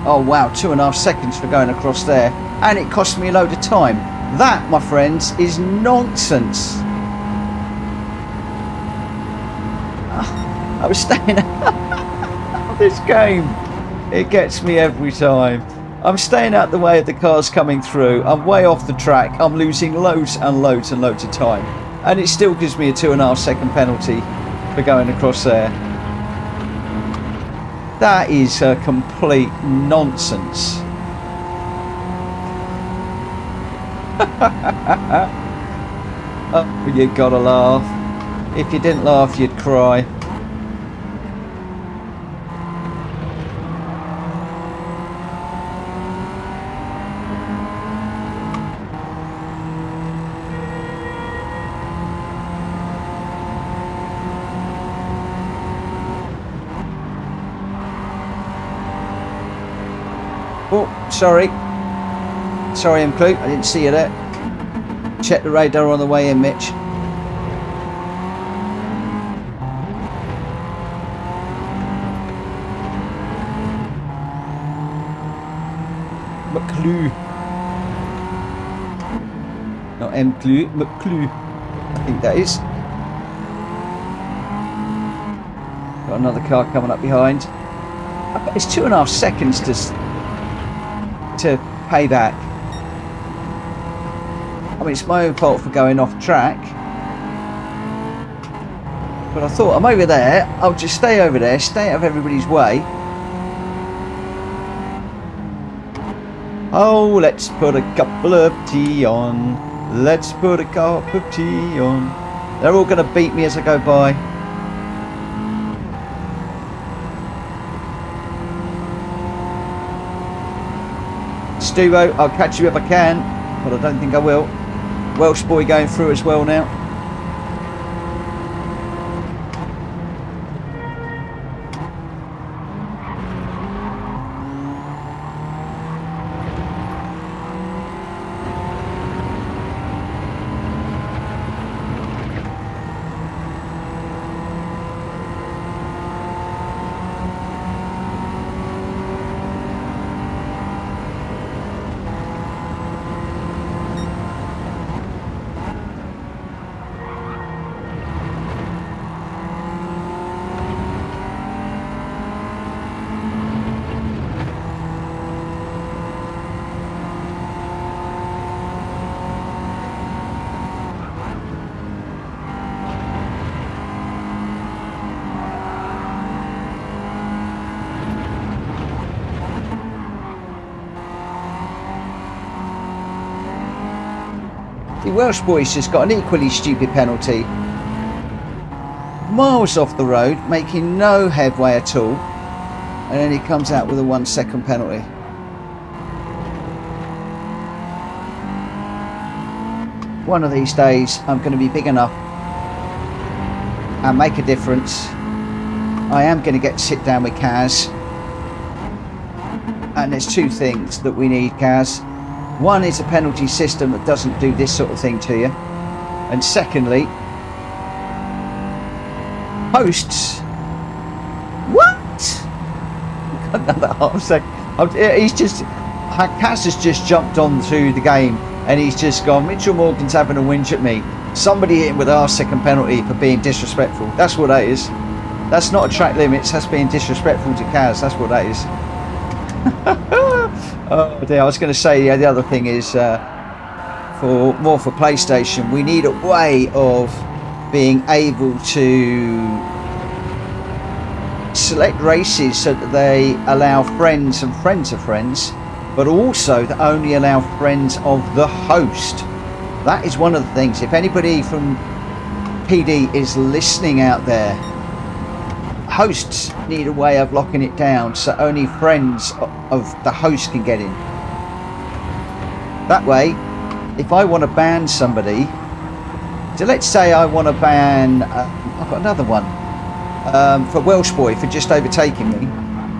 A: Oh wow, 2.5 seconds for going across there. And it cost me a load of time. That, my friends, is nonsense. I was staying out this game. It gets me every time. I'm staying out the way of the cars coming through. I'm way off the track. I'm losing loads and loads and loads of time. And it still gives me a 2.5 second penalty for going across there. That is a complete nonsense. Oh, you gotta laugh. If you didn't laugh, you'd cry. Oh, sorry. Sorry, M. Clue. I didn't see you there. Check the radar on the way in, Mitch. McClue. Not M. Clue, McClue. I think that is. Got another car coming up behind. I bet it's 2.5 seconds to pay back. I mean, it's my own fault for going off track. But I thought, I'm over there. I'll just stay over there, stay out of everybody's way. Oh, let's put a couple of tea on. Let's put a cup of tea on. They're all going to beat me as I go by. Stuvo, I'll catch you if I can, but I don't think I will. Welsh boy going through as well now. The Welsh boy's just got an equally stupid penalty. Miles off the road, making no headway at all. And then he comes out with a 1 second penalty. One of these days I'm going to be big enough and make a difference. I am going to get to sit down with Kaz. And there's two things that we need, Kaz. One is a penalty system that doesn't do this sort of thing to you. And secondly, hosts. What? Another half second. He's just, Kaz has just jumped onto the game and he's just gone, Mitchell Morgan's having a whinge at me. Somebody hit him with our second penalty for being disrespectful. That's what that is. That's not a track limits, that's being disrespectful to Kaz. That's what that is. Oh dear, I was going to say, yeah, the other thing is for PlayStation, we need a way of being able to select races so that they allow friends and friends of friends, but also that only allow friends of the host. That is one of the things. If anybody from PD is listening out there, hosts need a way of locking it down so only friends of the host can get in. That way, if I want to ban somebody, so let's say I want to ban, I've got another one, for Welsh boy for just overtaking me,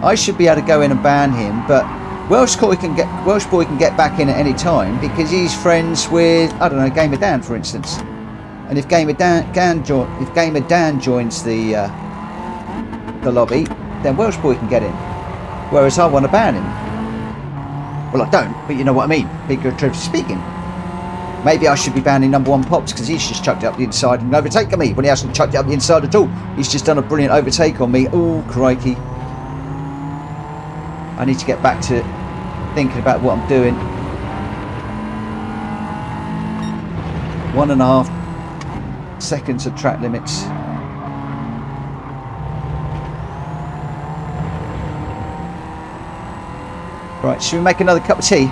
A: I should be able to go in and ban him, but Welsh boy can get back in at any time because he's friends with, I don't know, Gamer Dan, for instance. And if Gamer Dan joins the lobby, then Welsh boy can get in, whereas I want to ban him. Well, I don't, but you know what I mean, figuratively speaking. Maybe I should be banning number one Pops because he's just chucked it up the inside and overtaken me when he hasn't chucked it up the inside at all. He's just done a brilliant overtake on me. Oh crikey, I need to get back to thinking about what I'm doing. 1.5 seconds of track limits. Right, should we make another cup of tea?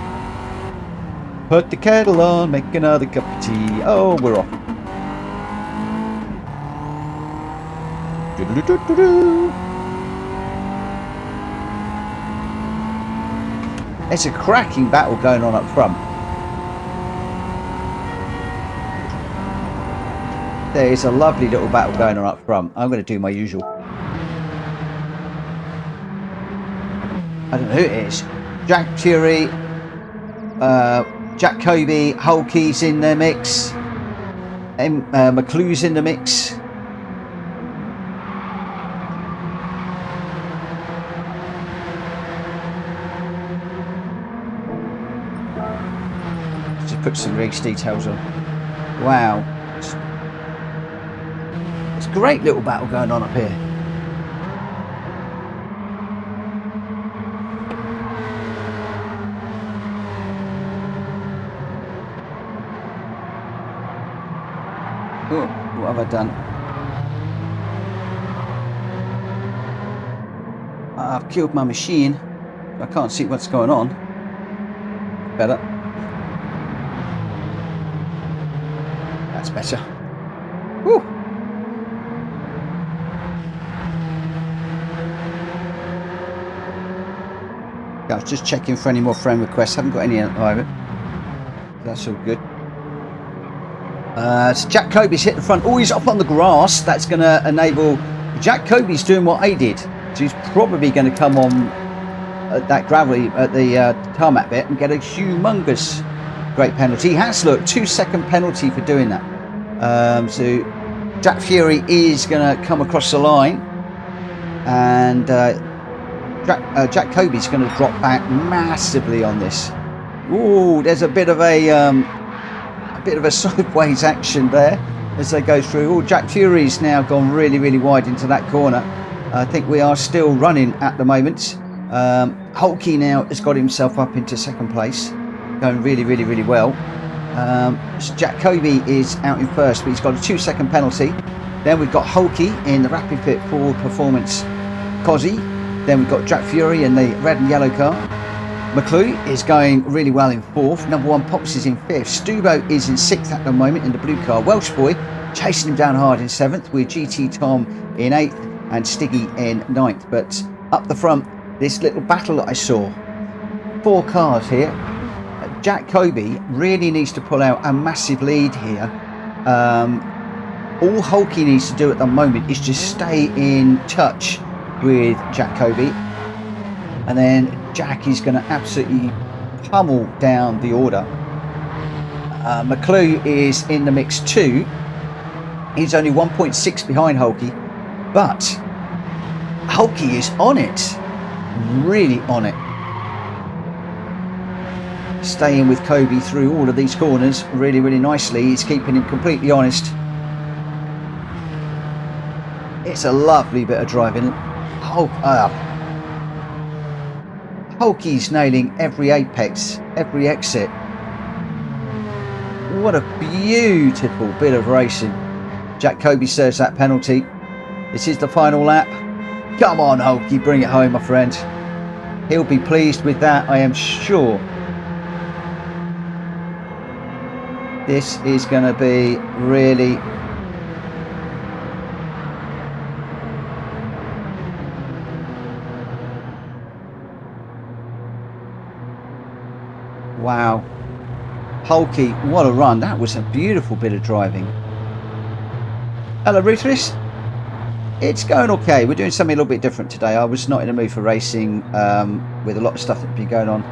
A: Put the kettle on, make another cup of tea. Oh, we're off. It's a cracking battle going on up front. There is a lovely little battle going on up front. I'm going to do my usual. I don't know who it is. Jack Fury, Jack Kobe, Hulky's in the mix, McClue's in the mix. Just put some race details on. Wow, it's a great little battle going on up here. Oh, what have I done? I've killed my machine. I can't see what's going on. Better. That's better. Woo! I was just checking for any more friend requests. Haven't got any at the moment. That's all good. So Jack Kobe's hit the front. Oh, he's up on the grass. That's going to enable... Jack Kobe's doing what I did. So he's probably going to come on at that gravelly, at the tarmac bit, and get a humongous great penalty. He has, look, 2-second penalty for doing that. So Jack Fury is going to come across the line. And Jack Kobe's going to drop back massively on this. Ooh, there's a bit of a sideways action there as they go through. Oh, Jack Fury's now gone really, really wide into that corner. I think we are still running at the moment. Hulky now has got himself up into second place, going really, really, really well. So Jack Kobe is out in first, but he's got a 2-second penalty. Then we've got Hulky in the Rapid Fit Forward Performance Cosy. Then we've got Jack Fury in the red and yellow car. McClue is going really well in fourth. Number one Pops is in fifth. Stubo is in sixth at the moment in the blue car. Welsh Boy chasing him down hard in seventh, with GT Tom in eighth and Stiggy in ninth. But up the front, this little battle that I saw, 4 cars here. Jack Kobe really needs to pull out a massive lead here. All Hulky needs to do at the moment is just stay in touch with Jack Kobe, and then Jack is going to absolutely pummel down the order. McClue is in the mix too. He's only 1.6 behind Hulky, but Hulky is on it, really on it. Staying with Kobe through all of these corners really, really nicely. He's keeping him completely honest. It's a lovely bit of driving. Hulky's nailing every apex, every exit. What a beautiful bit of racing. Jack Kobe serves that penalty. This is the final lap. Come on, Hulky, bring it home, my friend. He'll be pleased with that, I am sure. This is going to be really... Wow. Hulky, what a run. That was a beautiful bit of driving. Hello, Ruthless. It's going okay. We're doing something a little bit different today. I was not in the mood for racing with a lot of stuff that's been going on.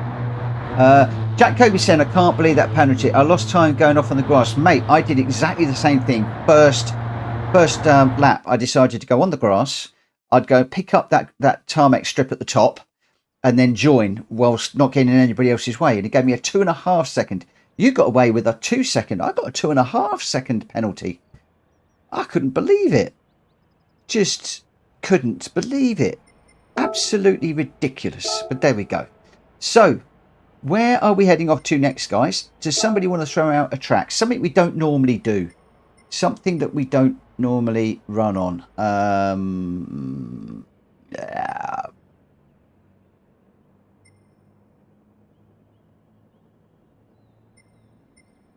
A: Jack Kobe said, I can't believe that penalty. I lost time going off on the grass. Mate, I did exactly the same thing. First lap, I decided to go on the grass. I'd go pick up that tarmac strip at the top and then join whilst not getting in anybody else's way. And it gave me a 2.5 second. You got away with a 2 second. I got a 2.5 second penalty. I couldn't believe it. Just couldn't believe it. Absolutely ridiculous. But there we go. So, where are we heading off to next, guys? Does somebody want to throw out a track? Something we don't normally do. Something that we don't normally run on.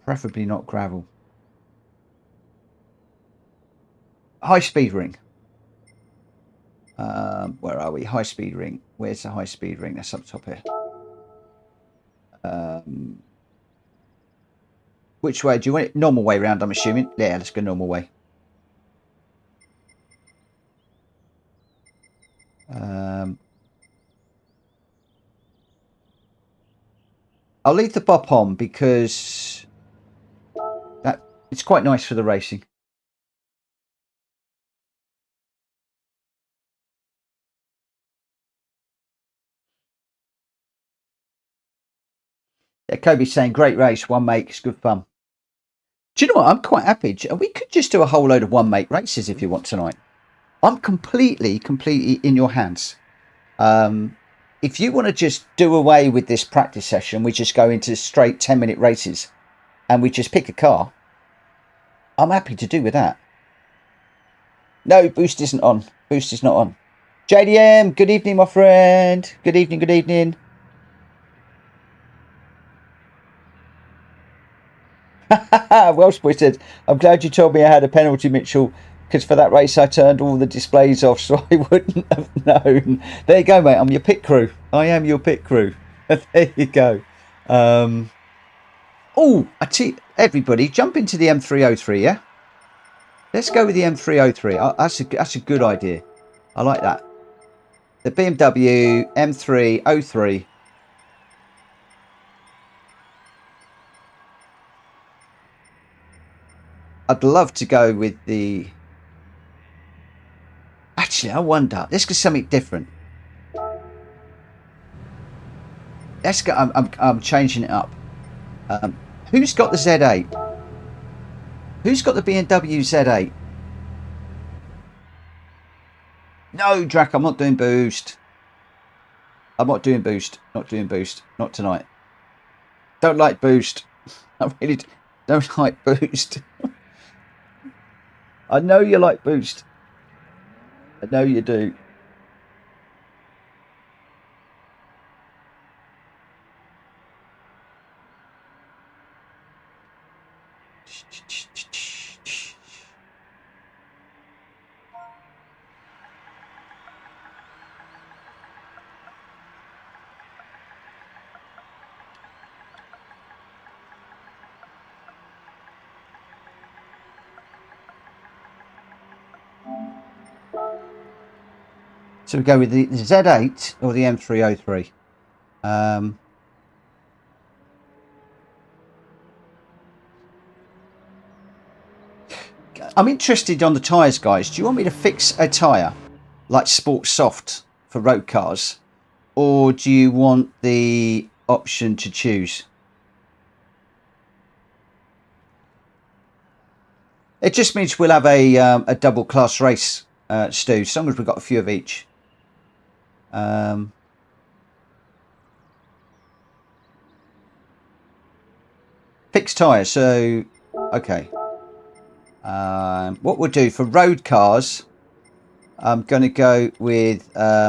A: Preferably not gravel. High speed ring. Where are we? High speed ring. Where's the high speed ring? That's up top here. Which way do you want it? Normal way round, I'm assuming. Yeah, let's go normal way. I'll leave the bop on because it's quite nice for the racing. Yeah, Kobe's saying, great race, one make, it's good fun. Do you know what? I'm quite happy. We could just do a whole load of one make races if you want tonight. I'm completely in your hands. If you want to just do away with this practice session, we just go into straight 10-minute races and we just pick a car. I'm happy to do with that. No, boost isn't on. Boost is not on. JDM, good evening, my friend. Good evening, good evening. Well spotted. I'm glad you told me I had a penalty, Mitchell, because for that race I turned all the displays off so I wouldn't have known. There you go, mate. I'm your pit crew. I am your pit crew. There you go. Oh, I tell you, everybody, jump into the M303, yeah? Let's go with the M303. That's a good idea. I like that. The BMW M303. I'd love to go with the... Actually, I wonder. Let's go something different. Let's go. I'm changing it up. Who's got the Z8? Who's got the BMW Z8? No, Drac, I'm not doing boost. I'm not doing boost. Not doing boost. Not tonight. Don't like boost. I really don't like boost. I know you like boost. I know you do. So we go with the Z8 or the M303. I'm interested on the tyres, guys. Do you want me to fix a tyre like Sport Soft for road cars? Or do you want the option to choose? It just means we'll have a double class race, Stu, as long as we've got a few of each. Fixed tyres, so okay. What we'll do for road cars, I'm going to go with I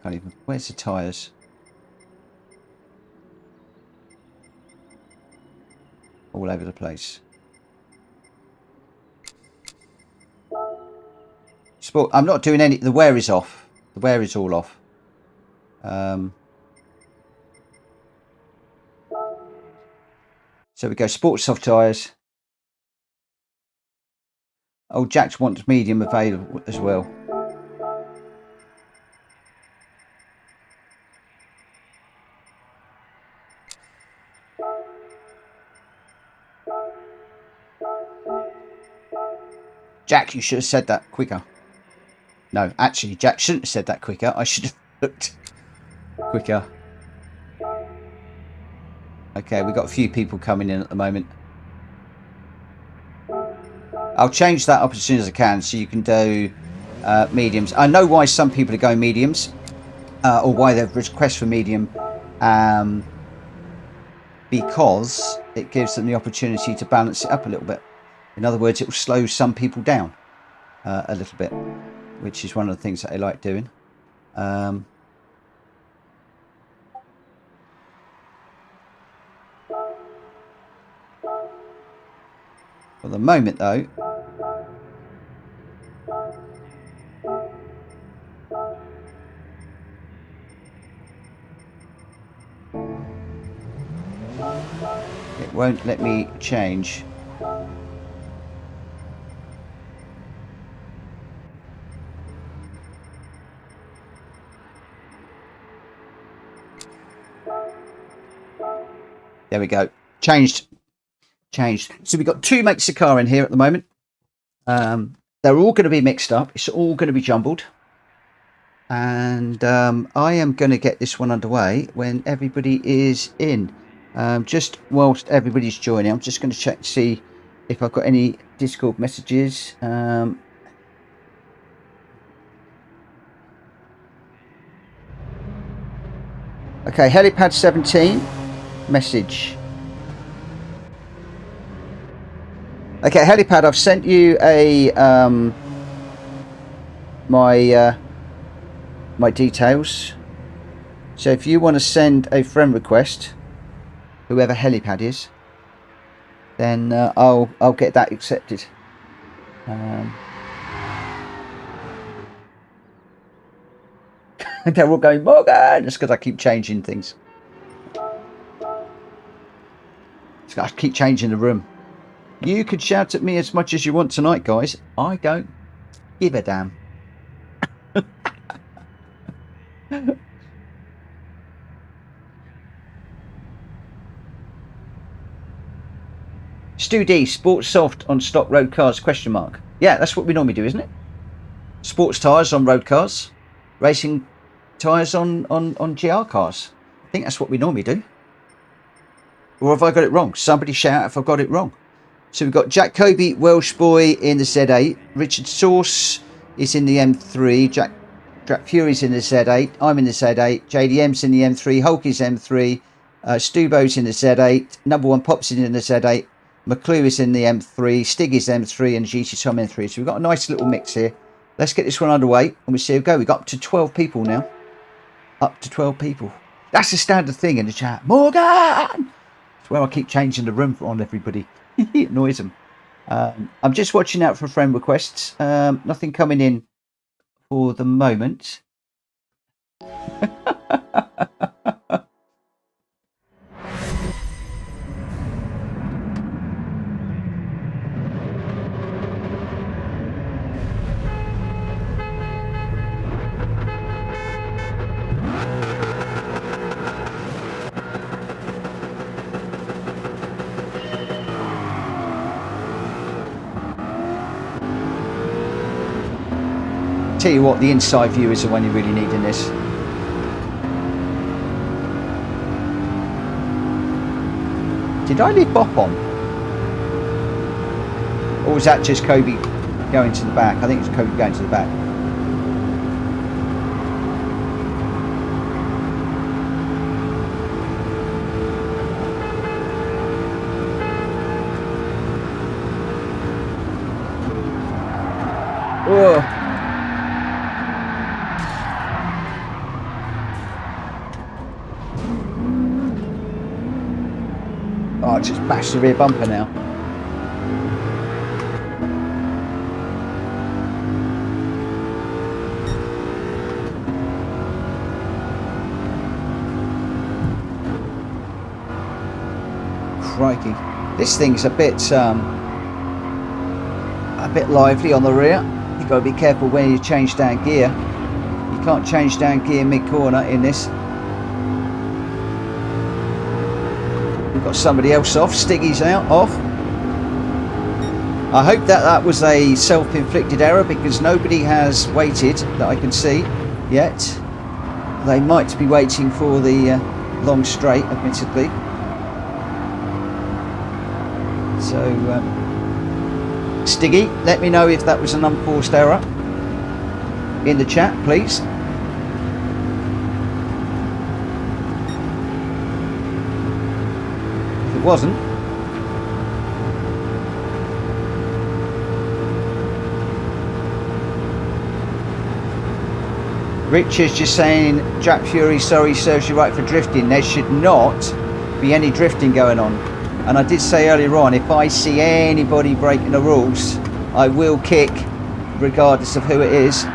A: can't even. Where's the tyres? All over the place. Sport. I'm not doing any. The wear is off. The wear is all off. So we go Sport Soft tyres. Oh, Jack wants medium available as well. Jack, you should have said that quicker. No, actually, Jack shouldn't have said that quicker. I should have looked quicker. Okay, we've got a few people coming in at the moment. I'll change that up as soon as I can so you can do mediums. I know why some people are going mediums or why they've requested for medium because it gives them the opportunity to balance it up a little bit. In other words, it will slow some people down a little bit, which is one of the things that I like doing. For the moment, though, it won't let me change. There we go. Changed. So we've got 2 makes of car in here at the moment. They're all going to be mixed up. It's all going to be jumbled. And I am going to get this one underway when everybody is in. Just whilst everybody's joining, I'm just going to check to see if I've got any Discord messages. Okay, Helipad 17 message. Okay, Helipad, I've sent you a my details. So if you want to send a friend request, whoever Helipad is, then I'll get that accepted. They're all going, Morgan! Just because I keep changing things. I keep changing the room. You could shout at me as much as you want tonight, guys. I don't give a damn. Stu D, sports soft on stock road cars, question mark. Yeah, that's what we normally do, isn't it? Sports tyres on road cars, racing tyres on GR cars. I think that's what we normally do. Or have I got it wrong? Somebody shout if I've got it wrong. So we've got Jack Kobe, Welsh Boy in the Z8. Richard Sauce is in the M3. Jack Fury's in the Z8. I'm in the Z8. JDM's in the M3. Hulk is M3. Stubo's in the Z8. Number One Pops is in the Z8. McClue is in the M3. Stig is M3 and GT Tom M3. So we've got a nice little mix here. Let's get this one underway and we'll see how we go. We've got up to 12 people now. Up to 12 people. That's a standard thing in the chat. Morgan! It's where I keep changing the room on everybody. It annoys them. I'm just watching out for friend requests. Nothing coming in for the moment. Tell you what, the inside view is the one you really need in this. Did I leave Bop on? Or was that just Kobe going to the back? I think it's Kobe going to the back. Oh. I just bashed the rear bumper now. Crikey. This thing's a bit lively on the rear. You've got to be careful when you change down gear. You can't change down gear mid-corner in this. We've got somebody else off. Stiggy's off. I hope that was a self-inflicted error because nobody has waited that I can see yet. They might be waiting for the long straight, admittedly. So, Stiggy, let me know if that was an unforced error in the chat, please. Wasn't. Richard's just saying, Jack Fury, sorry, serves you right for drifting. There should not be any drifting going on. And I did say earlier on, if I see anybody breaking the rules, I will kick, regardless of who it is,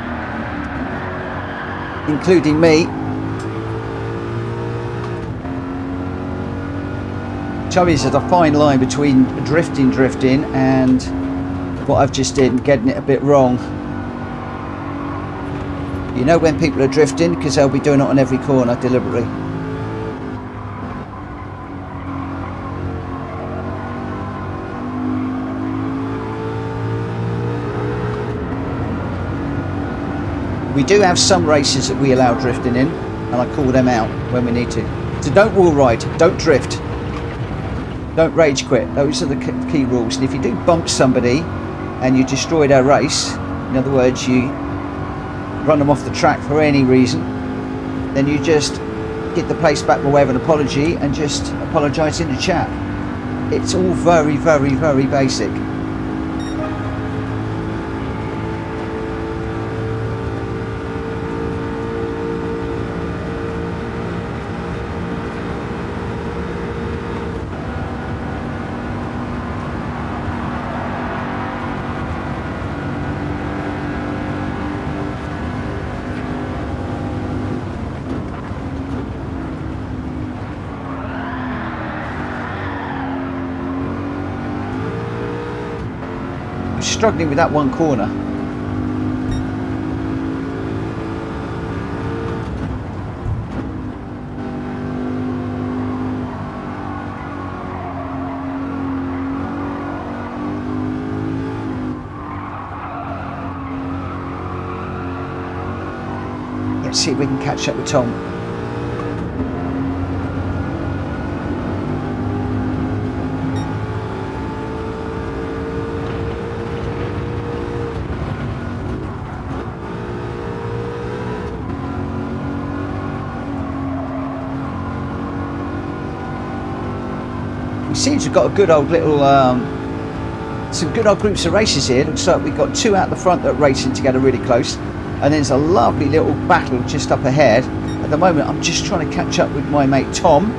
A: including me. There's a fine line between drifting and what I've just did and getting it a bit wrong. You know when people are drifting because they'll be doing it on every corner deliberately. We do have some races that we allow drifting in, and I call them out when we need to. So don't wall ride, don't drift, don't rage quit. Those are the key rules. And if you do bump somebody and you destroy their race, in other words, you run them off the track for any reason, then you just get the place back by way of an apology and just apologise in the chat. It's all very, very, very basic. Struggling with that one corner. Let's see if we can catch up with Tom. Seems we've got a good old little some good old groups of races here. Looks like we've got two out the front that are racing together really close, and there's a lovely little battle just up ahead. At the moment I'm just trying to catch up with my mate Tom.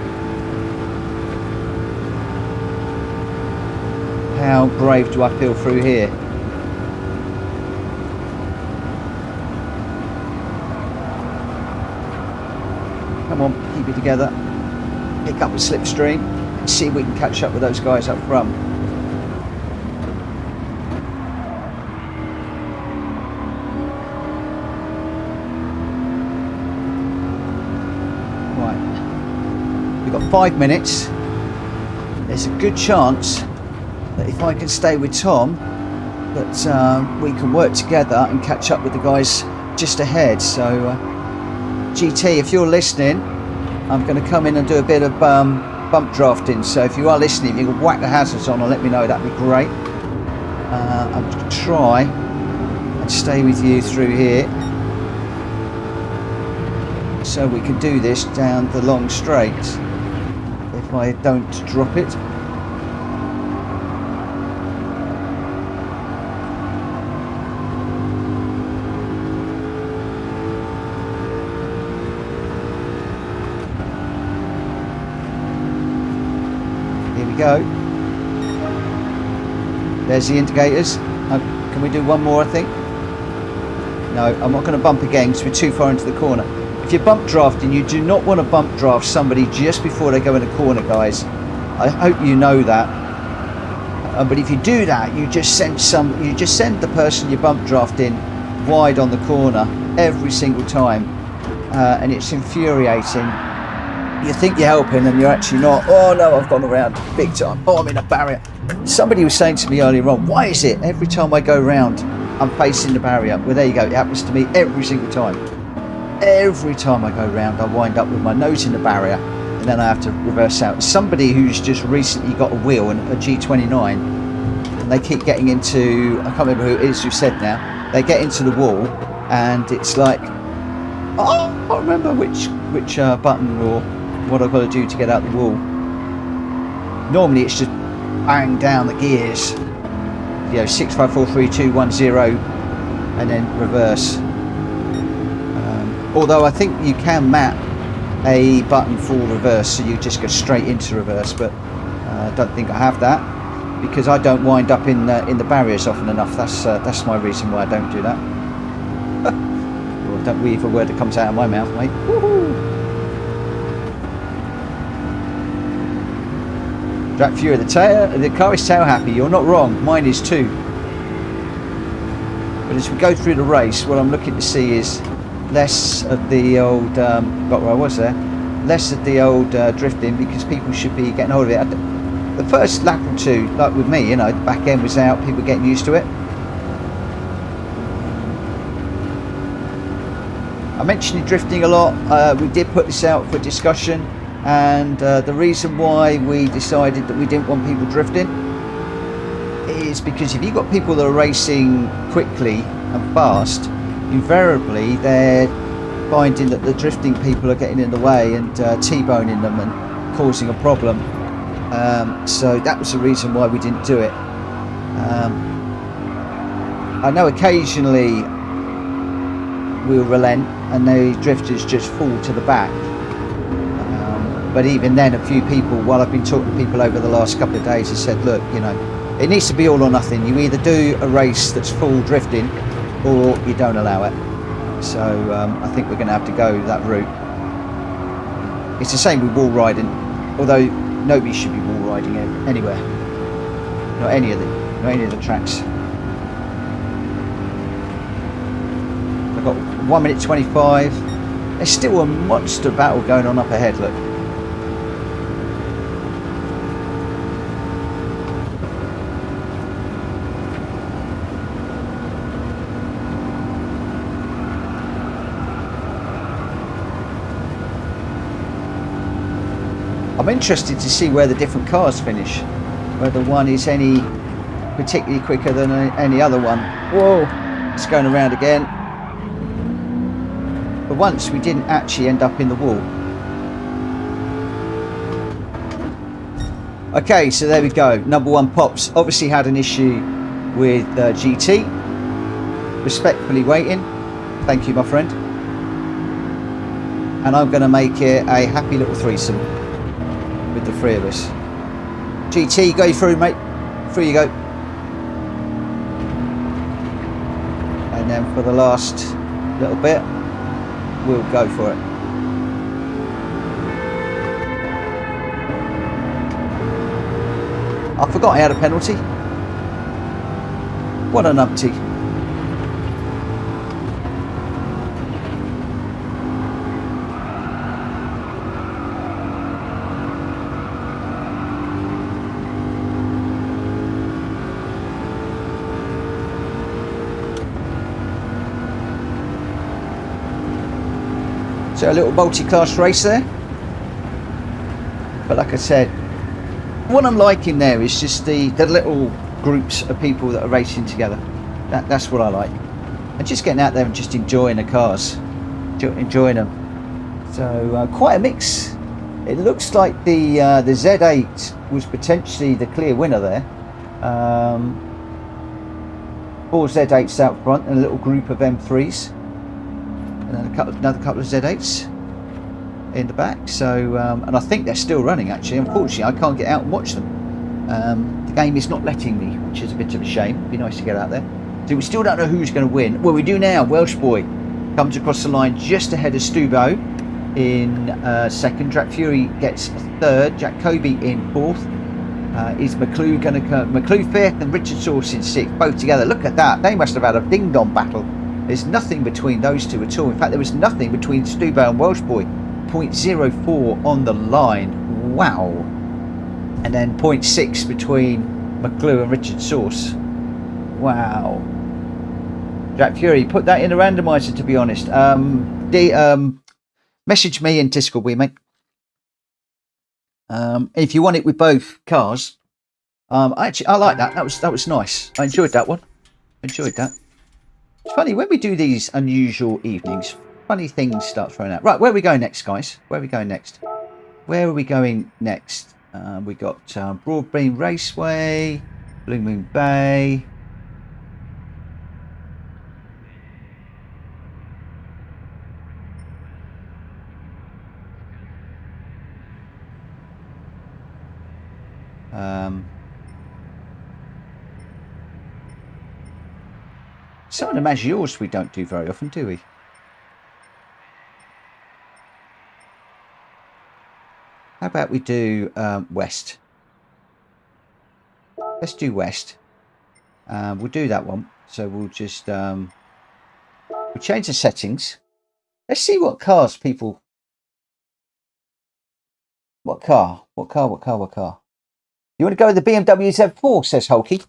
A: How brave do I feel through here? Come on, keep it together, pick up a slipstream. See if we can catch up with those guys up front. Right, we've got 5 minutes. There's a good chance that if I can stay with Tom, that we can work together and catch up with the guys just ahead. So GT, if you're listening, I'm going to come in and do a bit of bump drafting, so if you are listening, you can whack the hazards on and let me know, that'd be great. I'm going to try and stay with you through here so we can do this down the long straight if I don't drop it. Go. There's the indicators. Can we do one more, I think? No, I'm not going to bump again because we're too far into the corner. If you're bump drafting, you do not want to bump draft somebody just before they go in the corner, guys. I hope you know that. But if you do that, you just send the person you bump drafting wide on the corner every single time, and it's infuriating. You think you're helping and you're actually not. Oh no, I've gone around big time. Oh, I'm in a barrier. Somebody was saying to me earlier on, why is it every time I go round I'm facing the barrier? Well, there you go, it happens to me every single time. Every time I go round I wind up with my nose in the barrier and then I have to reverse out. Somebody who's just recently got a wheel and a G29, and they keep getting into, I can't remember who it is who said now, they get into the wall and it's like, oh, I can't remember which button or what I've got to do to get out the wall. Normally it's just bang down the gears, you know, 6, 5, 4, 3, 2, 1, 0 and then reverse. Although I think you can map a button for reverse, so you just go straight into reverse, but I don't think I have that because I don't wind up in the barriers often enough. That's my reason why I don't do that. Well, don't weave a word that comes out of my mouth, mate. Woohoo! Drag Fury, the car is tail happy. You're not wrong. Mine is too. But as we go through the race, what I'm looking to see is less of the old. Got where I was there. Less of the old drifting, because people should be getting hold of it. The first lap or two, like with me, you know, the back end was out. People getting used to it. I mentioned drifting a lot. We did put this out for discussion, and the reason why we decided that we didn't want people drifting is because if you've got people that are racing quickly and fast, invariably they're finding that the drifting people are getting in the way and T-boning them and causing a problem. So that was the reason why we didn't do it. I know occasionally we'll relent and the drifters just fall to the back. But even then, a few people, while I've been talking to people over the last couple of days, have said, look, you know, it needs to be all or nothing. You either do a race that's full drifting or you don't allow it. So I think we're going to have to go that route. It's the same with wall riding, although nobody should be wall riding anywhere. Not any of the tracks. I've got 1 minute 25. There's still a monster battle going on up ahead, look. I'm interested to see where the different cars finish, whether one is any particularly quicker than any other one. Whoa, it's going around again. But once we didn't actually end up in the wall. Okay, so there we go. Number one Pops obviously had an issue with GT. Respectfully waiting. Thank you, my friend. And I'm going to make it a happy little threesome with the three of us. GT, go through, mate. Through you go. And then for the last little bit, we'll go for it. I forgot I had a penalty. What a numpty. So a little multi-class race there. But like I said, what I'm liking there is just the little groups of people that are racing together. That's what I like. And just getting out there and just enjoying the cars. Enjoying them. So quite a mix. It looks like the Z8 was potentially the clear winner there. 4 Z8s out front and a little group of M3s. Another couple of Z8s in the back. So and I think they're still running actually. Unfortunately I can't get out and watch them. The game is not letting me, which is a bit of a shame. It'd be nice to get out there. So we still don't know who's going to win. Well, we do now. Welsh boy comes across the line just ahead of Stubo in second. Jack Fury gets third. Jack Kobe in fourth. Is McClue going to come? McClue fifth and Richard Sauce in sixth. Both together. Look at that. They must have had a ding-dong battle. There's nothing between those two at all. In fact, there was nothing between Stubo and Welsh boy. 0.04 on the line. Wow. And then 0.6 between McClue and Richard Sauce. Wow. Jack Fury, put that in a randomizer, to be honest. Message me in Discord, mate. If you want it with both cars, I like that. That was nice. I enjoyed that one. Enjoyed that. It's funny when we do these unusual evenings. Funny things start throwing out. Right, where are we going next, guys? Where are we going next? Where are we going next? We got Broadbean Raceway, Blue Moon Bay. Some of the Maggiors we don't do very often, do we? How about we do West? Let's do West. We'll do that one. So we'll just we'll change the settings. Let's see what cars people. What car? You want to go with the BMW Z4? Says Hulky.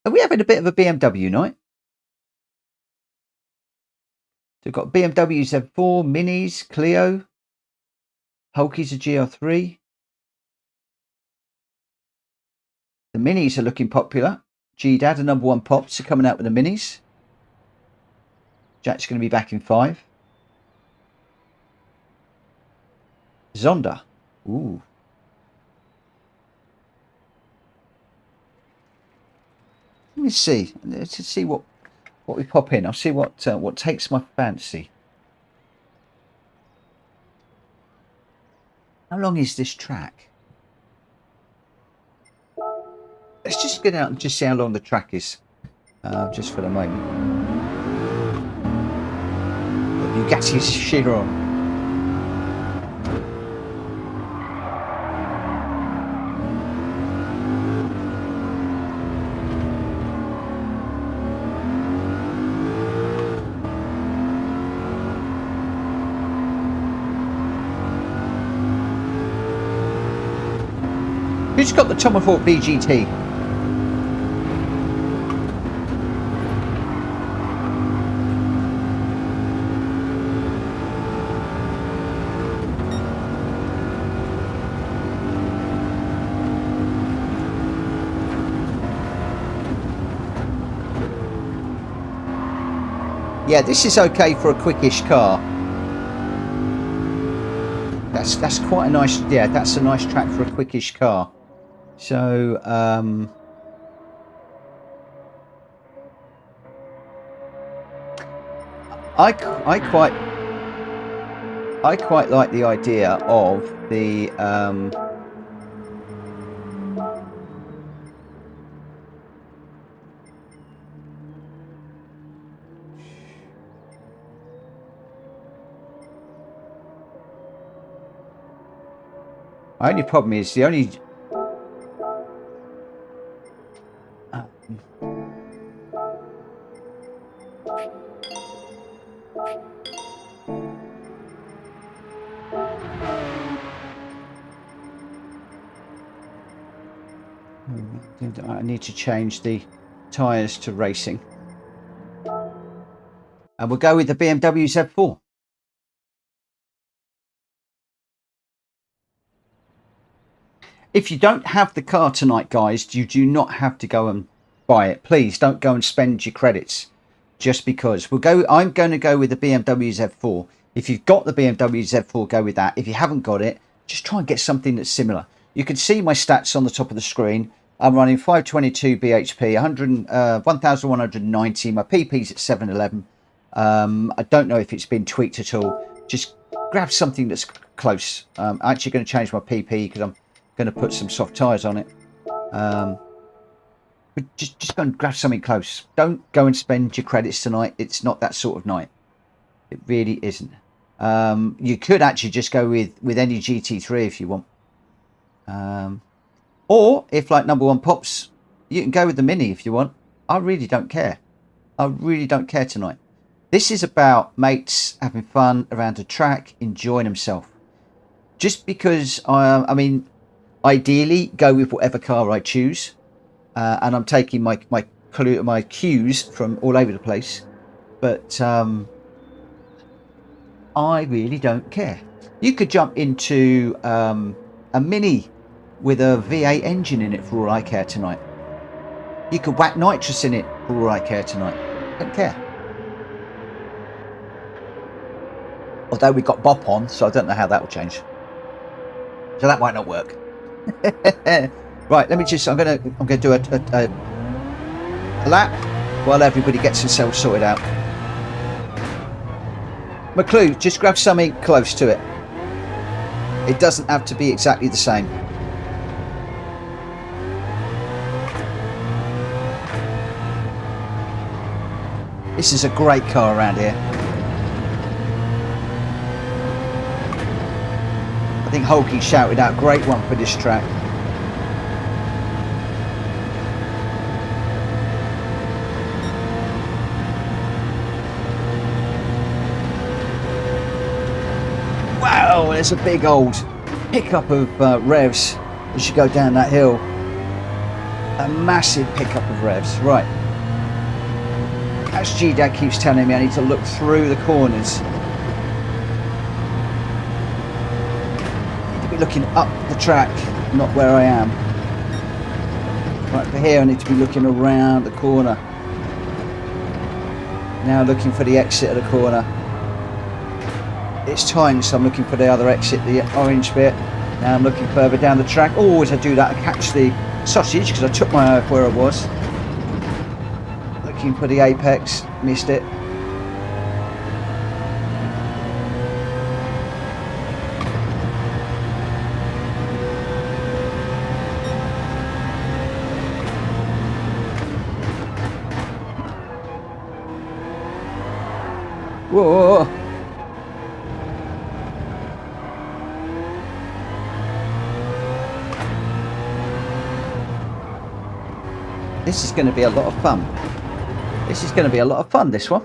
A: Are we having a bit of a BMW night? we've got BMW Z4, Minis, Clio, Hulky's a GR3. The Minis are looking popular. G-Dad and number 1 Pops are coming out with the Minis. Jack's going to be back in 5. Zonda. Ooh. Let me see. Let's see what we pop in. I'll see what takes my fancy. How long is this track? Let's just get out and just see how long the track is, just for the moment. The Bugatti's Chiron. Who's got the Tomahawk VGT? Yeah, this is okay for a quickish car. That's quite a nice, yeah, that's a nice track for a quickish car. So I quite like the idea of the only problem is the only I need to change the tyres to racing, and we'll go with the BMW Z4. If you don't have the car tonight, guys, you do not have to go and buy it. Please don't go and spend your credits just because. I'm going to go with the BMW Z4. If you've got the BMW Z4, go with that. If you haven't got it, just try and get something that's similar. You can see my stats on the top of the screen. I'm running 522 bhp, 1190. My pp's at 711. I don't know if it's been tweaked at all. Just grab something that's close. I'm actually going to change my pp because I'm going to put some soft tyres on it. But just go and grab something close. Don't go and spend your credits tonight. It's not that sort of night. It really isn't. You could actually just go with any GT3 if you want. Or if like number 1 Pops, you can go with the Mini if you want. I really don't care. I really don't care tonight. This is about mates having fun around a track, enjoying themselves. Just because I mean, ideally go with whatever car I choose, and I'm taking my cues from all over the place, but I really don't care. You could jump into a Mini with a V8 engine in it for all I care tonight. You could whack nitrous in it for all I care tonight. Don't care. Although we got bop on, so I don't know how that will change. So that might not work. Right, let me just. I'm gonna do a lap while everybody gets themselves sorted out. McClue, just grab something close to it. It doesn't have to be exactly the same. This is a great car around here. I think Hulky shouted out, great one for this track. Wow, there's a big old pickup of revs as you go down that hill. A massive pickup of revs. Right. As G-Dad keeps telling me, I need to look through the corners. I need to be looking up the track, not where I am. Right for here, I need to be looking around the corner. Now looking for the exit of the corner. It's time, so I'm looking for the other exit, the orange bit. Now I'm looking further down the track. Oh, as I do that, I catch the sausage because I took my eye off where I was. Looking for the apex, missed it. Whoa! This is going to be a lot of fun. This is going to be a lot of fun, this one.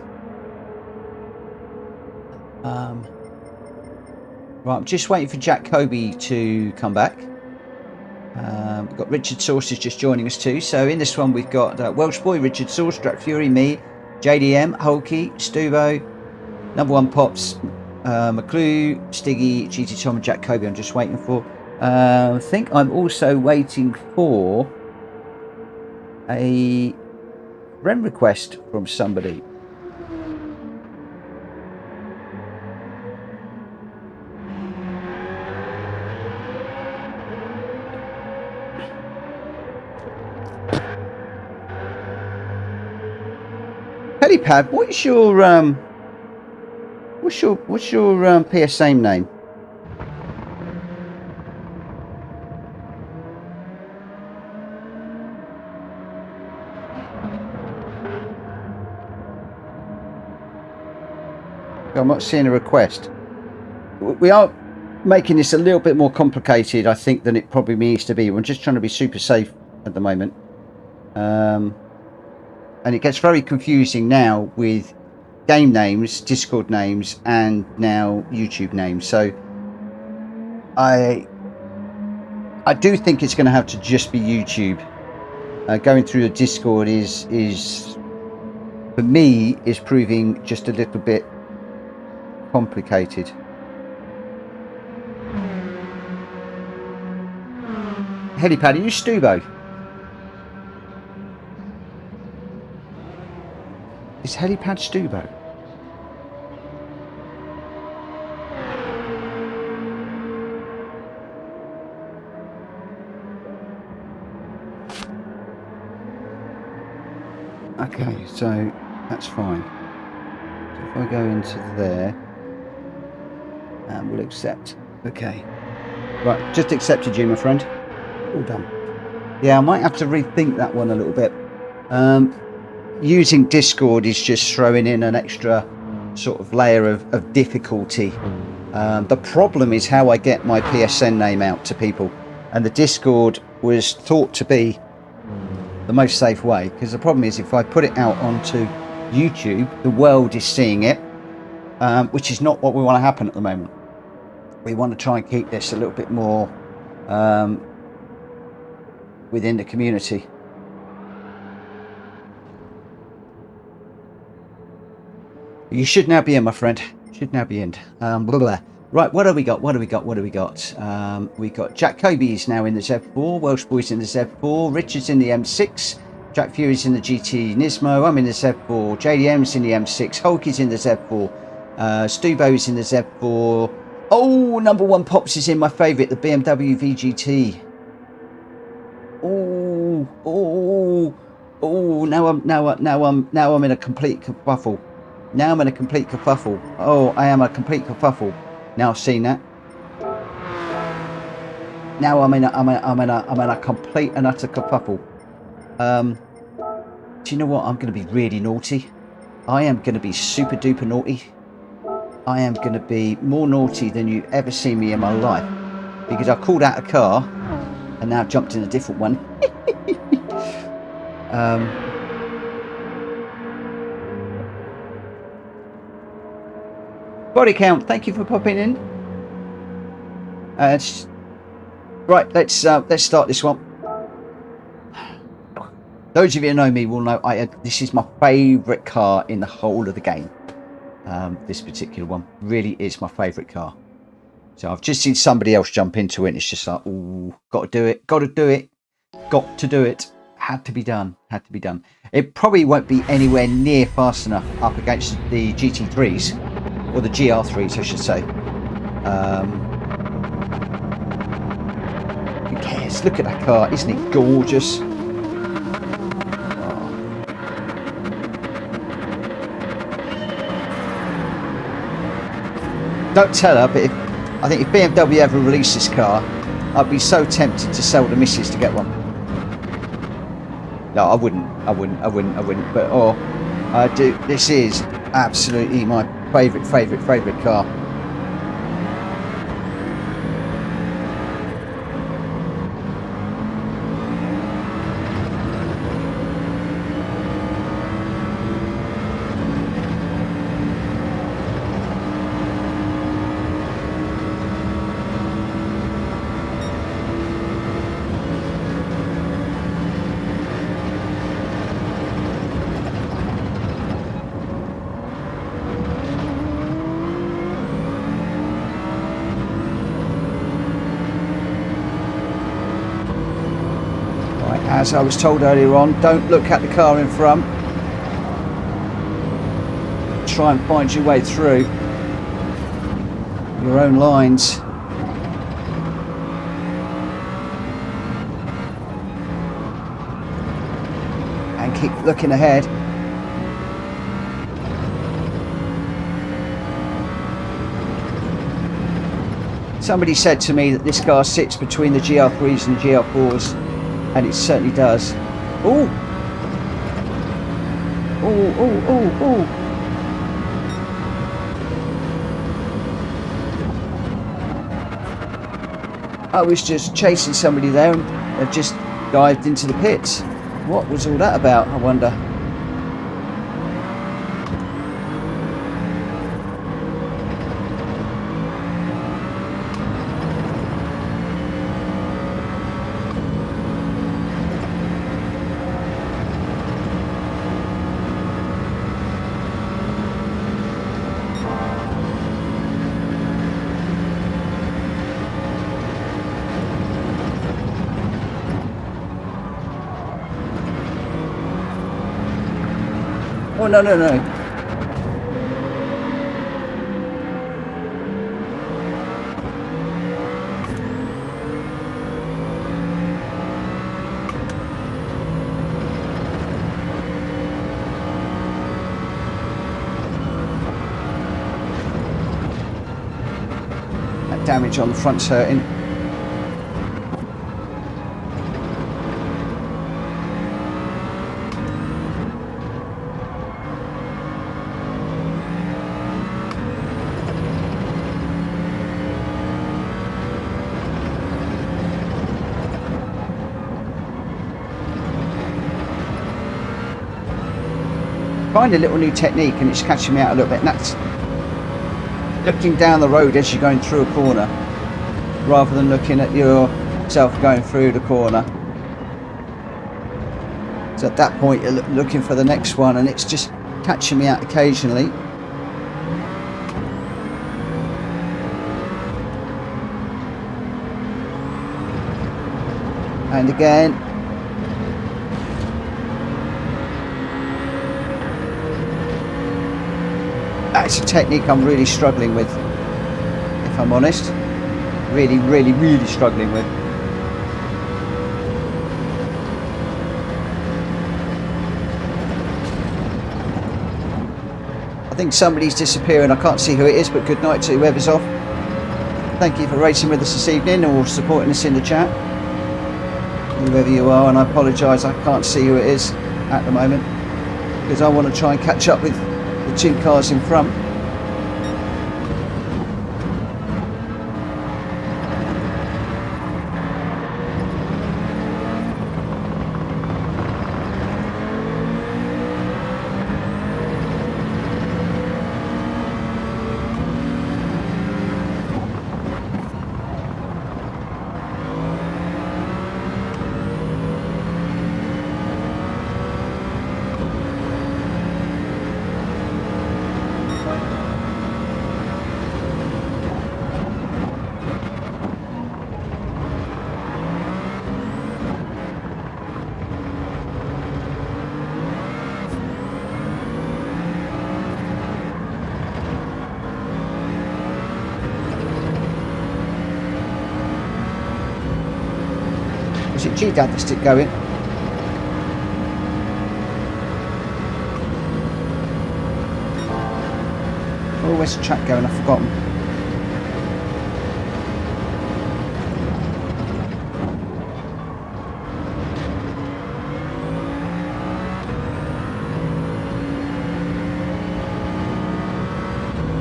A: Right, I'm just waiting for Jack Kobe to come back. We've got Richard Sauce is just joining us too. So in this one we've got Welsh Boy, Richard Sauce, Drac Fury, me, JDM, Hulky, Stubo, Number One Pops, McClue, Stiggy, GT Tom and Jack Kobe I'm just waiting for. I think I'm also waiting for a friend request from somebody. Helipad, what's your PSA name? I'm not seeing a request. We are making this a little bit more complicated, I think, than it probably needs to be. We're just trying to be super safe at the moment. And it gets very confusing now with game names, Discord names, and now YouTube names. So I do think it's going to have to just be YouTube. Going through the Discord is for me is proving just a little bit complicated. Helipad, are you Stubo? Is Helipad Stubo? Okay, so that's fine. So if I go into there, and we'll accept. Okay. Right, just accepted you, my friend. All done. Yeah, I might have to rethink that one a little bit. Using Discord is just throwing in an extra sort of layer of difficulty. The problem is how I get my PSN name out to people. And the Discord was thought to be the most safe way. Because the problem is if I put it out onto YouTube, the world is seeing it. Which is not what we want to happen at the moment. We want to try and keep this a little bit more within the community. You should now be in, my friend. Should now be in. Blah, blah. Right, what have we got? What have we got? What have we got? We got Jack Kobe is now in the Z4. Welsh Boy's in the Z4. Richard's in the M6. Jack Fury's in the GT Nismo. I'm in the Z4. JDM's in the M6. Hulky's in the Z4. Stubo's in the Z4. Oh, Number One Pops is in my favourite, the BMW VGT. Oh, now I'm in a complete kerfuffle. Now I'm in a complete kerfuffle. Oh, I am a complete kerfuffle. Now I've seen that. Now I'm in a complete and utter kerfuffle. Do you know what? I'm going to be really naughty. I am going to be super duper naughty. I am going to be more naughty than you've ever seen me in my life. Because I called out a car and now I've jumped in a different one. Body count, thank you for popping in. Right, let's start this one. Those of you who know me will know this is my favourite car in the whole of the game. This particular one really is my favourite car. So I've just seen somebody else jump into it and it's just like, ooh, got to do it, got to do it, got to do it. Had to be done, had to be done. It probably won't be anywhere near fast enough up against the GT3s, or the GR3s I should say. Who cares? Look at that car, isn't it gorgeous? Don't tell her, but I think if BMW ever released this car, I'd be so tempted to sell the missus to get one. No, I wouldn't. But I do. This is absolutely my favourite car. As I was told earlier on, don't look at the car in front. Try and find your way through your own lines. And keep looking ahead. Somebody said to me that this car sits between the GR3s and the GR4s. And it certainly does. Oh! Oh! I was just chasing somebody there and they've just dived into the pits. What was all that about, I wonder? Oh, no. That damage on the front's hurting. Find a little new technique and it's catching me out a little bit, and that's looking down the road as you're going through a corner rather than looking at yourself going through the corner. So at that point you're looking for the next one and it's just catching me out occasionally. And again. That's a technique I'm really struggling with, if I'm honest. Really struggling with. I think somebody's disappearing. I can't see who it is, but good night to whoever's off. Thank you for racing with us this evening or supporting us in the chat. Whoever you are, and I apologise, I can't see who it is at the moment because I want to try and catch up with the two cars in front. Is it G-Dad that's still going? Oh, where's the track going? I've forgotten.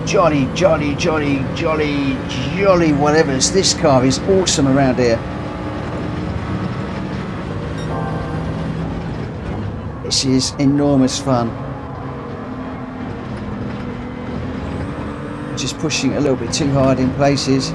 A: Jolly, jolly, jolly, jolly, jolly, whatever. This car is awesome around here. This is enormous fun. Just pushing it a little bit too hard in places.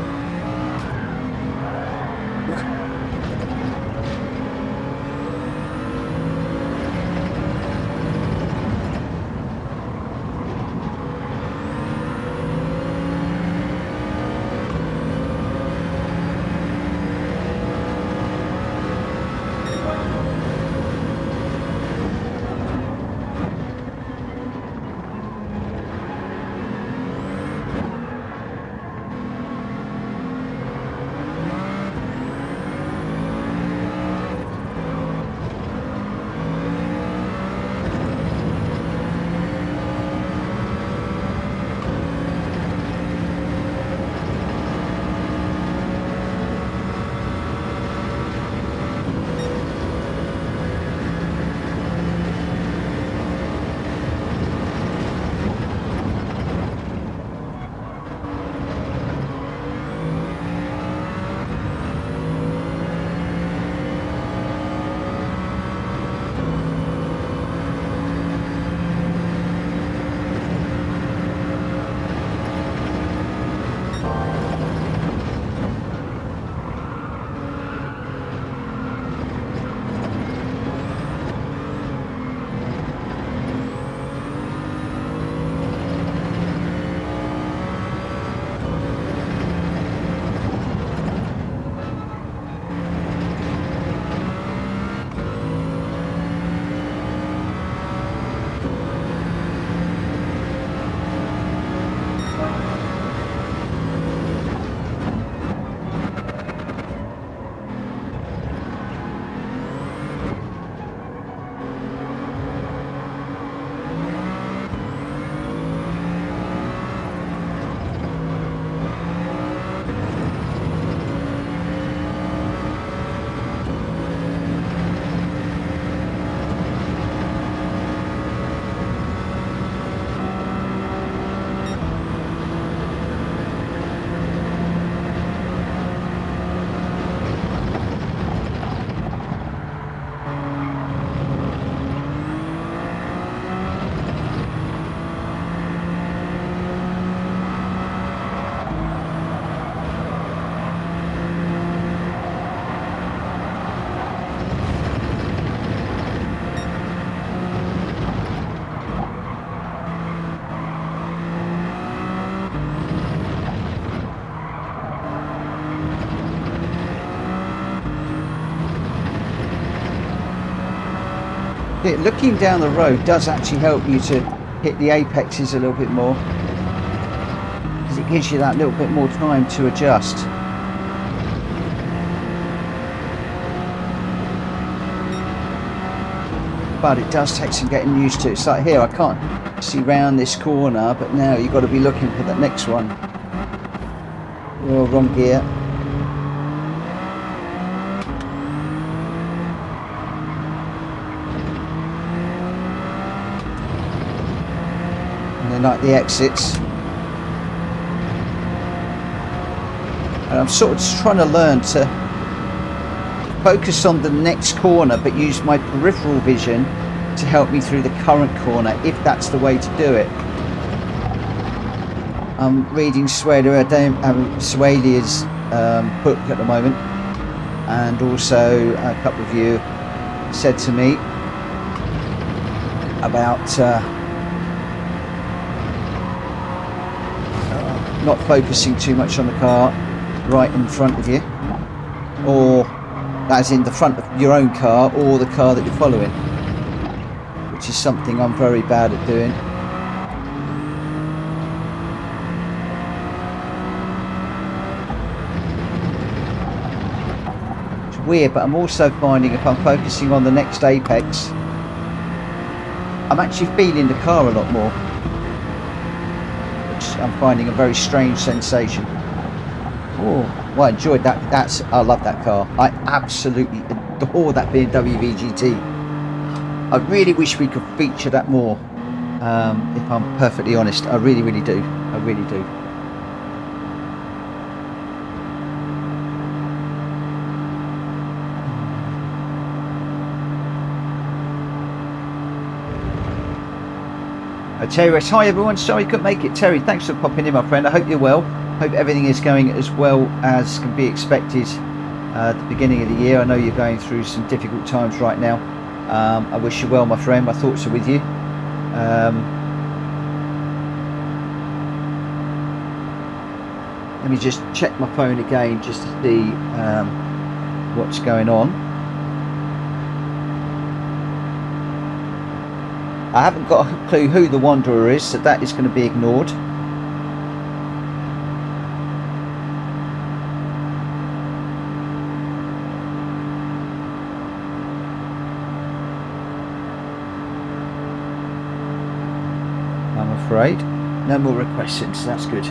A: Looking down the road does actually help you to hit the apexes a little bit more, because it gives you that little bit more time to adjust. But it does take some getting used to. It's like here, I can't see round this corner, but now you've got to be looking for that next one. Oh, wrong gear. Like the exits, and I'm sort of just trying to learn to focus on the next corner but use my peripheral vision to help me through the current corner, if that's the way to do it. I'm reading Suelia's book at the moment, and also a couple of you said to me about not focusing too much on the car right in front of you, or as in the front of your own car or the car that you're following, which is something I'm very bad at doing. weird, but I'm also finding if I'm focusing on the next apex, I'm actually feeling the car a lot more, which I'm finding a very strange sensation. Oh, well, I enjoyed that. I love that car. I absolutely adore that BMW VGT. I really wish we could feature that more. If I'm perfectly honest, I really, really do. I really do. Terry, hi everyone. Sorry couldn't make it. Terry, thanks for popping in, my friend. I hope you're well. Hope everything is going as well as can be expected at the beginning of the year. I know you're going through some difficult times right now. I wish you well, my friend. My thoughts are with you. Let me just check my phone again just to see what's going on. I haven't got a clue who the Wanderer is, so that is going to be ignored. I'm afraid. No more requests since, that's good.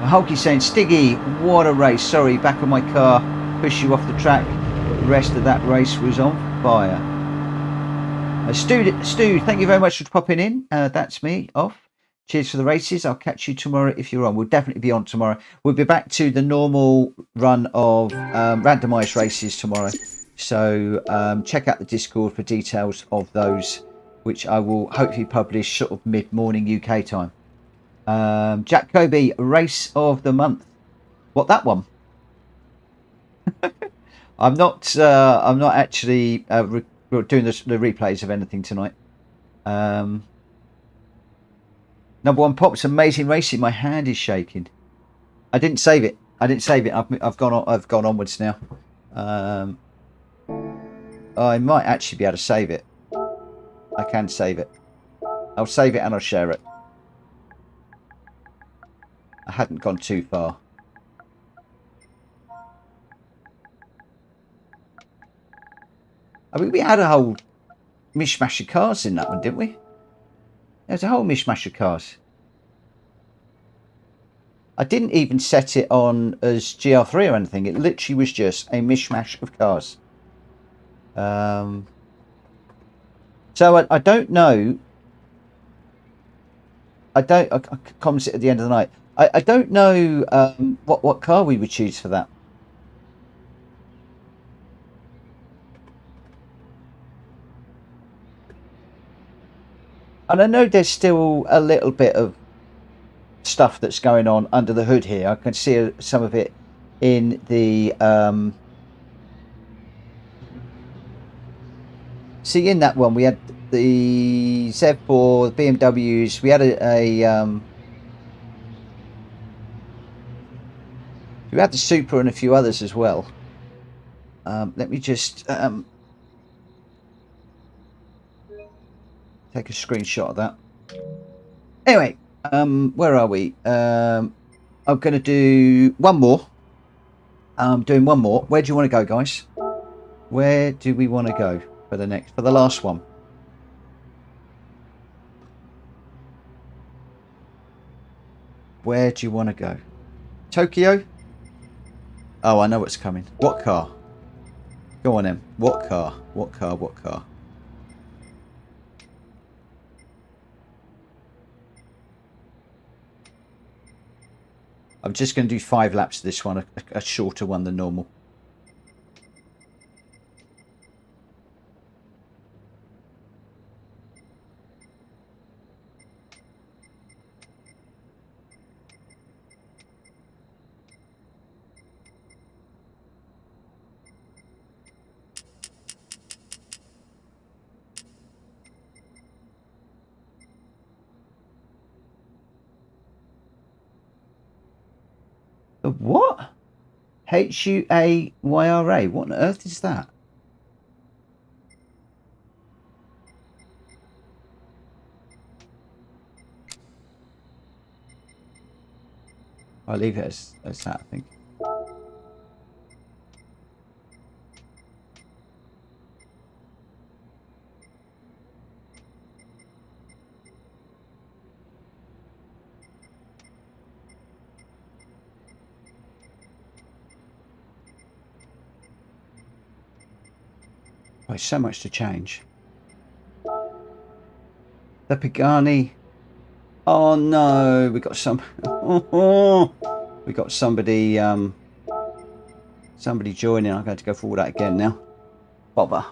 A: Hulky saying, Stiggy, what a race. Sorry, back on my car, push you off the track. But the rest of that race was on fire. Stu, thank you very much for popping in. That's me off. Cheers for the races. I'll catch you tomorrow if you're on. We'll definitely be on tomorrow. We'll be back to the normal run of randomised races tomorrow. So check out the Discord for details of those, which I will hopefully publish sort of mid-morning UK time. Jack Kobe, race of the month. What, that one? I'm not actually doing the replays of anything tonight. Number one Pops, amazing racing. My hand is shaking. I didn't save it. I've gone onwards now. I might actually be able to save it. I can save it. I'll save it and I'll share it. I hadn't gone too far. I mean, we had a whole mishmash of cars in that one, didn't we? There's a whole mishmash of cars. I didn't even set it on as GR3 or anything. It literally was just a mishmash of cars. So I don't know. I commented at the end of the night. I don't know what car we would choose for that. And I know there's still a little bit of stuff that's going on under the hood here. I can see some of it in the see in that one we had the Z4, the BMWs. We had we had the Super and a few others as well. Let me just take a screenshot of that. Anyway, where are we? I'm going to do one more. I'm doing one more. Where do you want to go, guys? Where do we want to go for the last one? Where do you want to go? Tokyo? Oh, I know what's coming. What car? Go on then. What car? What car? What car? I'm just going to do 5 laps of this one, a shorter one than normal. The what? HUAYRA? What on earth is that? I'll leave it as that, I think. There's so much to change. The Pagani. Oh no, we got some. We got somebody. Somebody joining. I'm going to go through all that again now. Bother.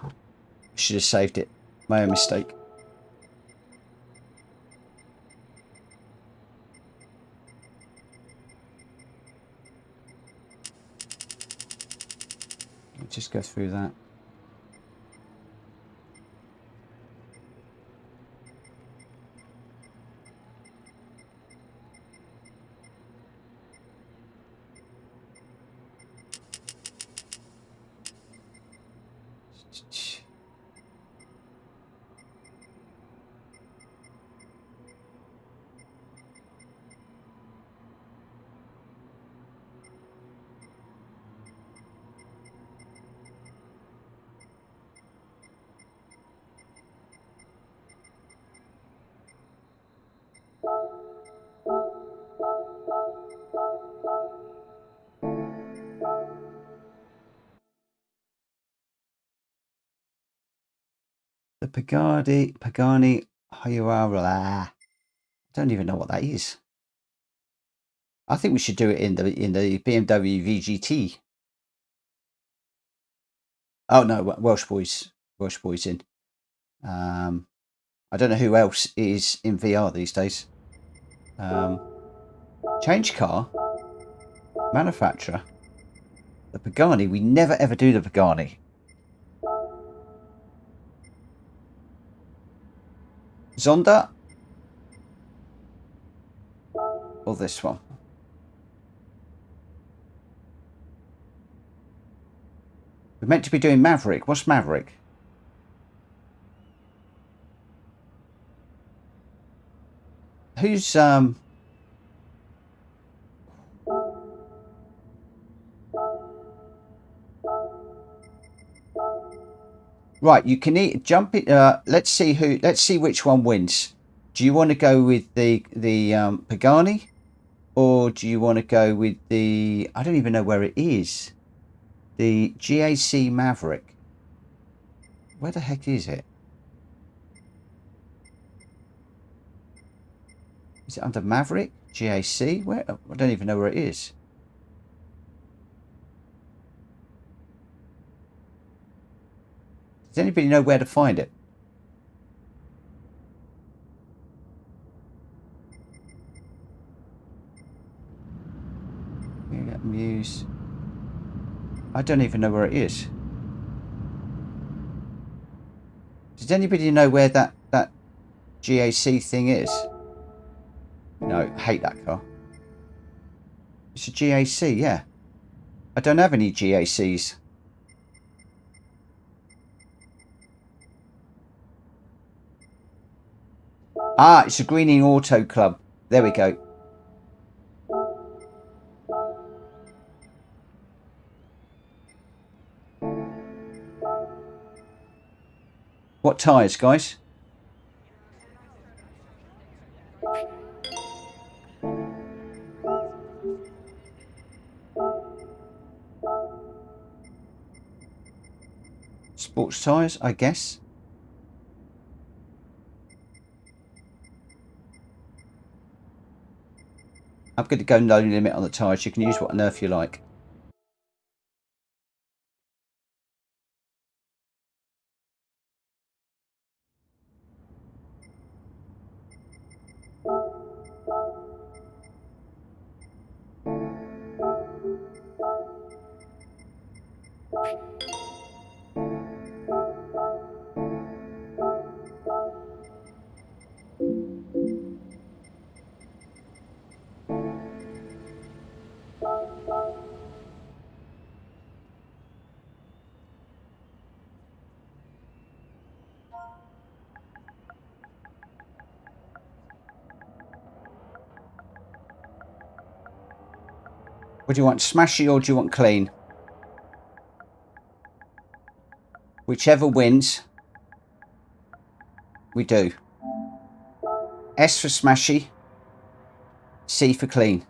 A: Should have saved it. My own mistake. I'll just go through that. The Pagani Hayurara. I don't even know what that is. I think we should do it in the BMW VGT. Oh no, Welsh boys in. I don't know who else is in VR these days. Change car, manufacturer. The Pagani. We never ever do the Pagani. Zonda or this one? We're meant to be doing Maverick. What's Maverick? Who's right? You can jump it. Let's see which one wins. Do you want to go with the Pagani, or do you want to go with the? I don't even know where it is. The GAC Maverick. Where the heck is it? Is it under Maverick? GAC? Where? I don't even know where it is. Does anybody know where to find it? Muse. I don't even know where it is. Does anybody know where that GAC thing is? No, hate that car. It's a GAC, yeah. I don't have any GACs. Ah, it's a Greening Auto Club. There we go. What tyres, guys? Sports tyres, I guess. I'm going to go no limit on the tyres. You can use what on earth you like. What do you want, smashy or do you want clean? Whichever wins, we do. S for smashy, C for clean.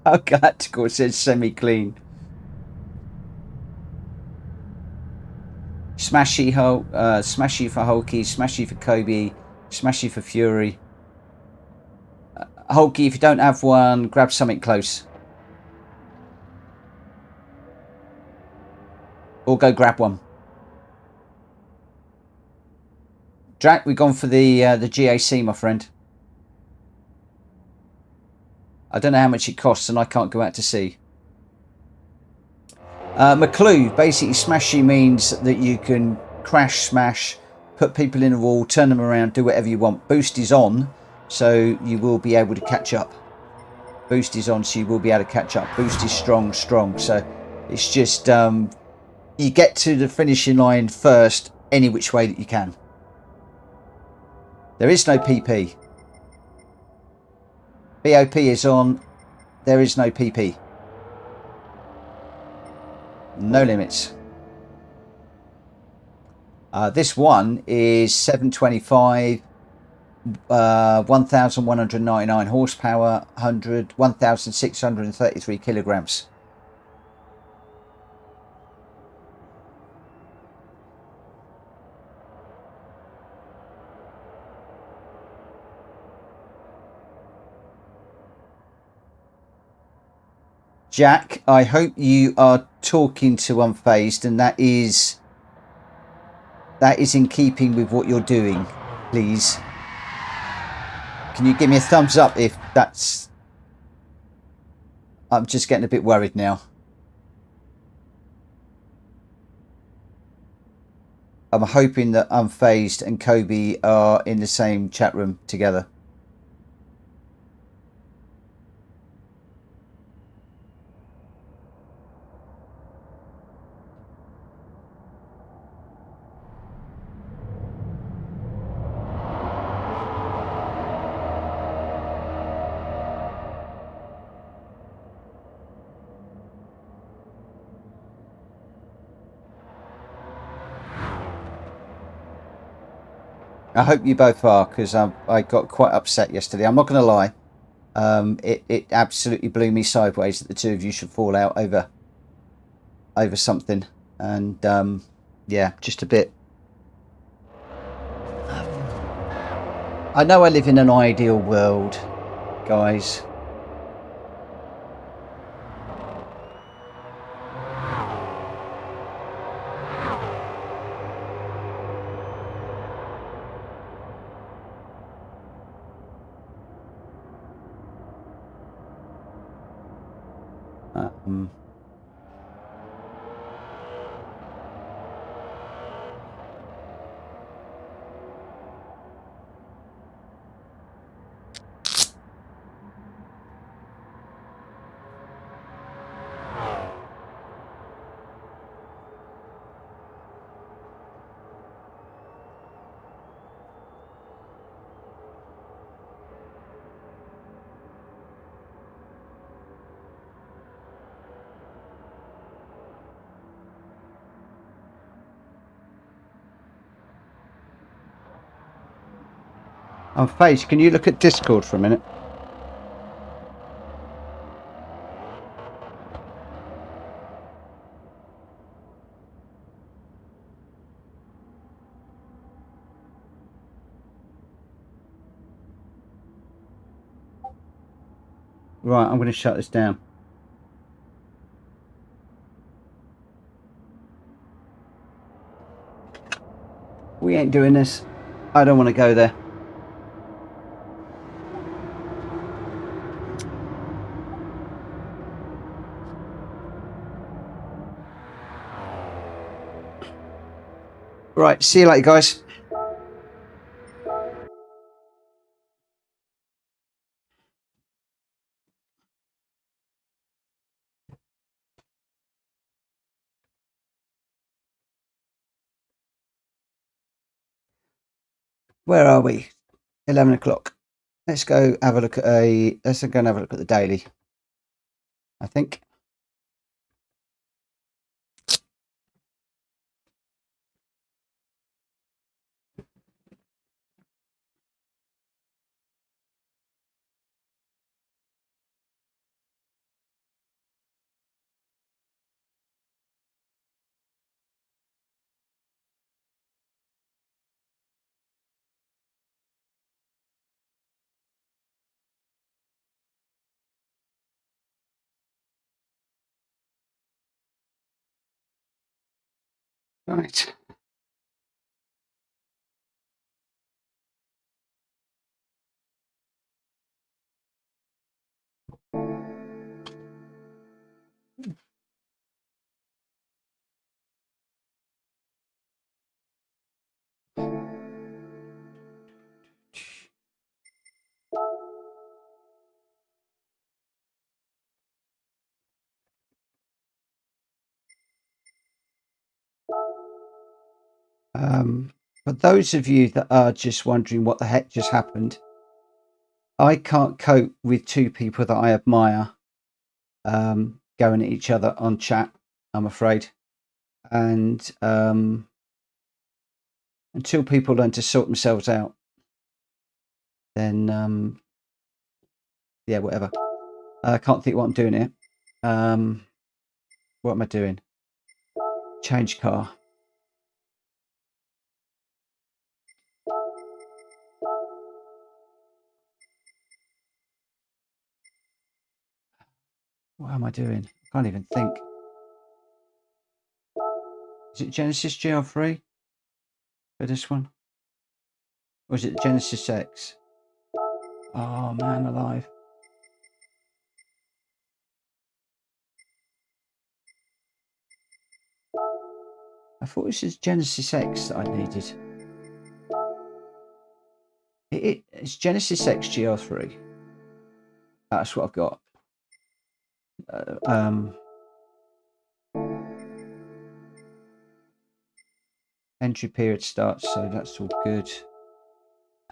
A: How galactical, it says semi-clean. Smashy Smashy for Hulky, Smashy for Kobe, Smashy for Fury. Hulky, if you don't have one, grab something close. Or go grab one. Jack, we've gone for the GAC, my friend. I don't know how much it costs, and I can't go out to sea. McClue, basically smashy means that you can crash, smash, put people in a wall, turn them around, do whatever you want. Boost is on, so you will be able to catch up. Boost is on, so you will be able to catch up. Boost is strong. So it's just you get to the finishing line first any which way that you can. There is no PP. BOP is on. There is no PP. No limits. This one is 725, 1,199 horsepower, 1,633 kilograms. Jack, I hope you are talking to Unfazed, and that is in keeping with what you're doing, please. Can you give me a thumbs up if that's... I'm just getting a bit worried now. I'm hoping that Unfazed and Kobe are in the same chat room together. I hope you both are, because I got quite upset yesterday. I'm not going to lie. It absolutely blew me sideways that the two of you should fall out over something. And yeah, just a bit. I know I live in an ideal world, guys. Face, can you look at Discord for a minute? Right, I'm going to shut this down. We ain't doing this. I don't want to go there. Right, see you later, guys. Where are we? 11 o'clock. Let's go have a look at let's go and have a look at the daily, I think. Right. For those of you that are just wondering what the heck just happened, I can't cope with two people that I admire going at each other on chat, I'm afraid. And until people learn to sort themselves out, then yeah, whatever. I can't think what I'm doing here. What am I doing? Change car. What am I doing? I can't even think. Is it Genesis GR3 for this one? Or is it Genesis X? Oh man alive. I thought this was Genesis X that I needed. It's Genesis X GR3. That's what I've got. Entry period starts, so that's all good.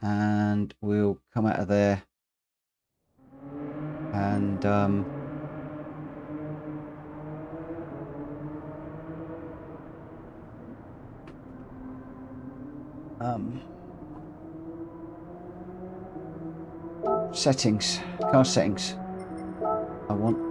A: And we'll come out of there. And settings, car settings. I want.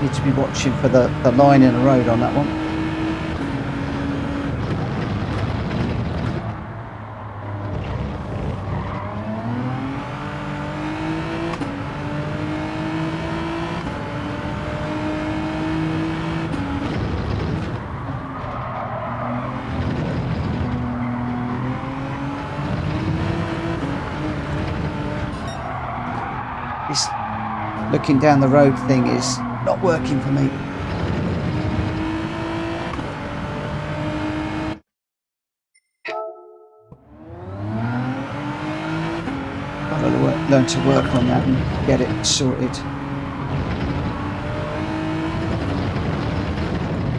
A: Need to be watching for the line in the road on that one. This looking down the road thing is not working for me. Gotta learn to work on that and get it sorted.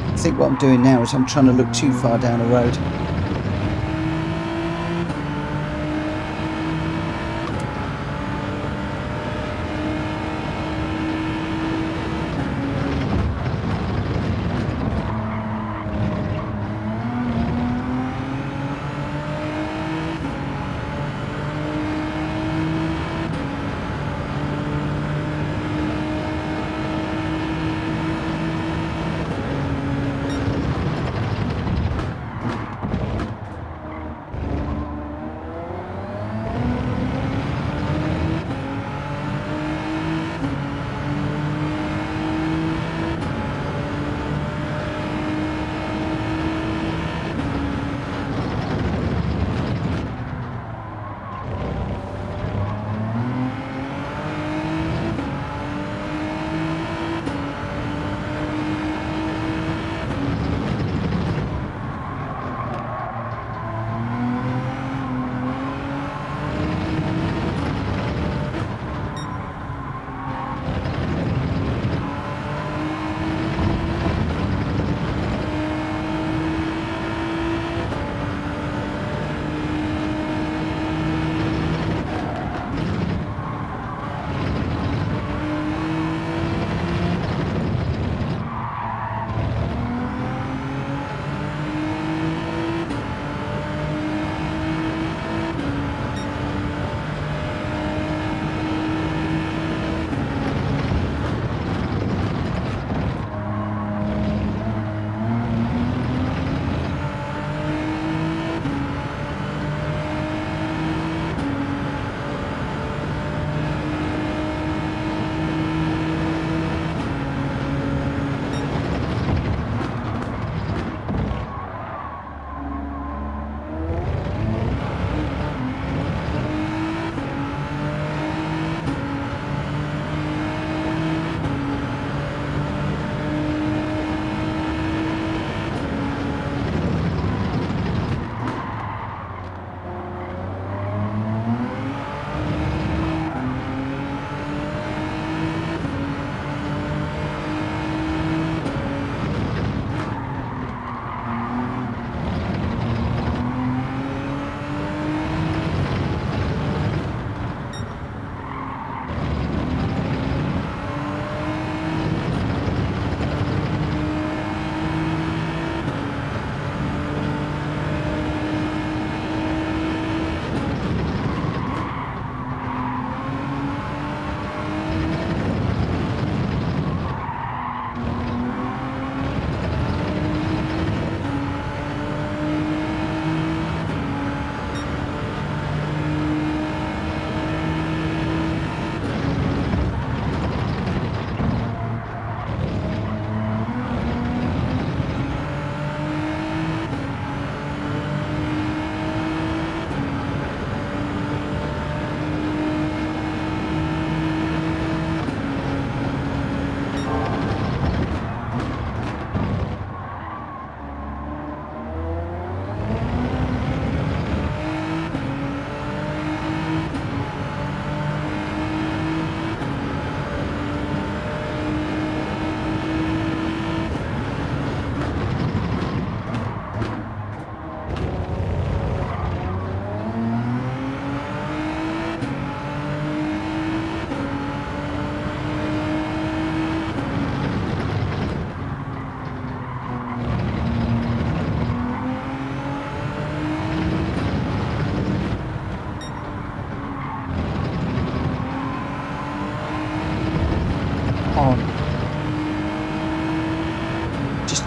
A: I think what I'm doing now is I'm trying to look too far down the road.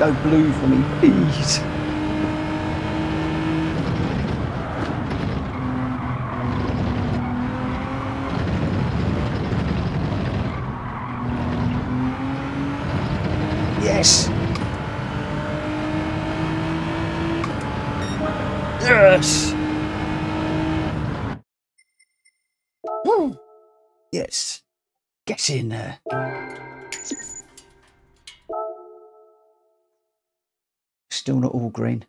A: go blue for me, please. Yes. Yes. Woo. Yes. Get in there. Still not all green.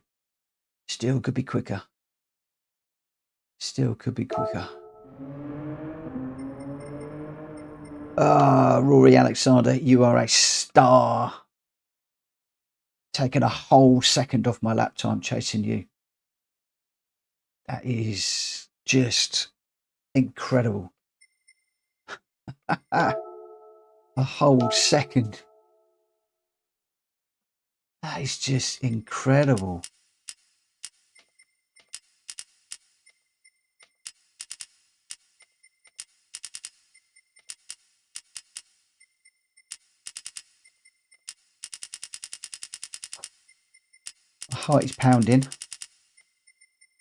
A: Still could be quicker. Still could be quicker. Ah, Rory Alexander, you are a star. Taking a whole second off my lap time chasing you. That is just incredible. A whole second. That is just incredible. My heart is pounding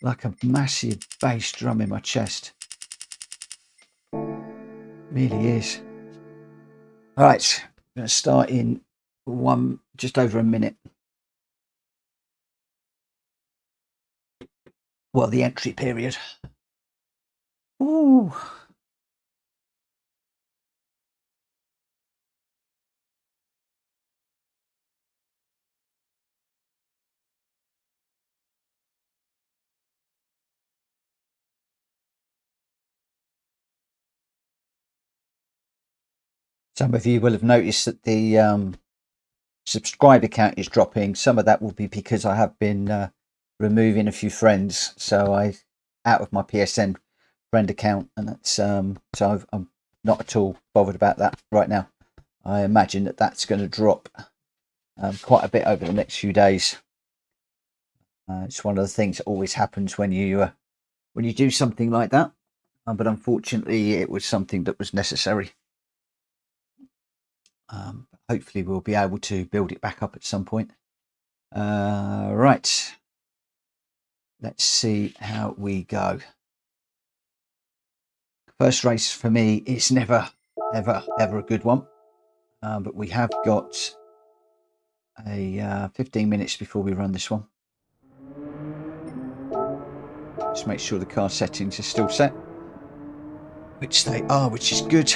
A: like a massive bass drum in my chest. Really is. All right, I'm going to start in just over a minute. Well, the entry period. Ooh. Some of you will have noticed that the subscriber count is dropping. Some of that will be because I have been removing a few friends, so I out of my PSN friend account, and that's so I'm not at all bothered about that right now. I imagine that that's going to drop quite a bit over the next few days. It's one of the things that always happens when you do something like that, but unfortunately it was something that was necessary. Hopefully we'll be able to build it back up at some point. Right, let's see how we go. First race for me is never ever a good one, but we have got a 15 minutes before we run this one. Just make sure the car settings are still set, which they are, which is good.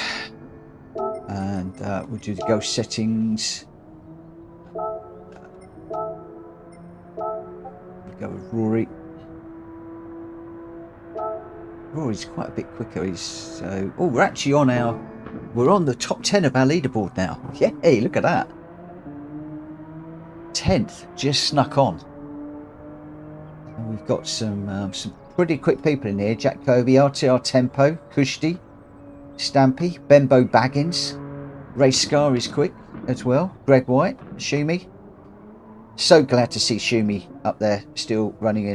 A: And we'll do the ghost settings. We'll go with Rory. Rory's quite a bit quicker. He's oh, we're actually we're on the top 10 of our leaderboard now. Yeah, hey, look at that. 10th, just snuck on. And we've got some pretty quick people in here. Jack Kobe, RTR Tempo, Kushti, Stampy, Bembo Baggins, Ray Scar is quick as well. Greg White, Shumi. So glad to see Shumi up there still running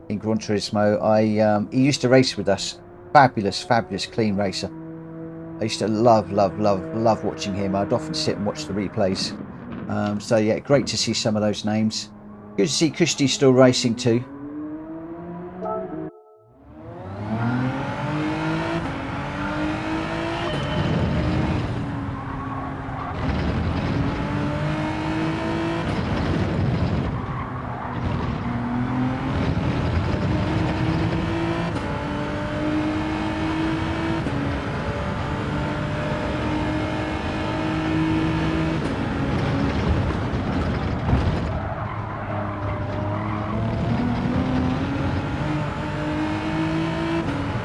A: in Gran Turismo. He used to race with us. Fabulous clean racer. I used to love watching him. I'd often sit and watch the replays. So yeah, great to see some of those names. Good to see Kushti still racing too.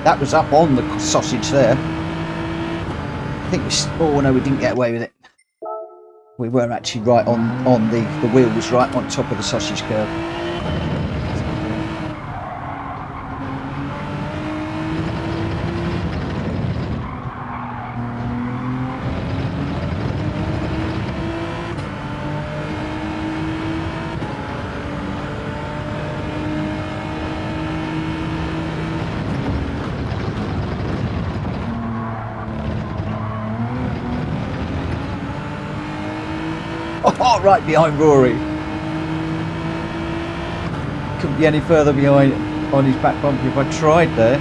A: That was up on the sausage there. I think oh no, we didn't get away with it. We were actually right on the wheel was right on top of the sausage curb. Oh, right behind Rory. Couldn't be any further behind on his back bumper if I tried there.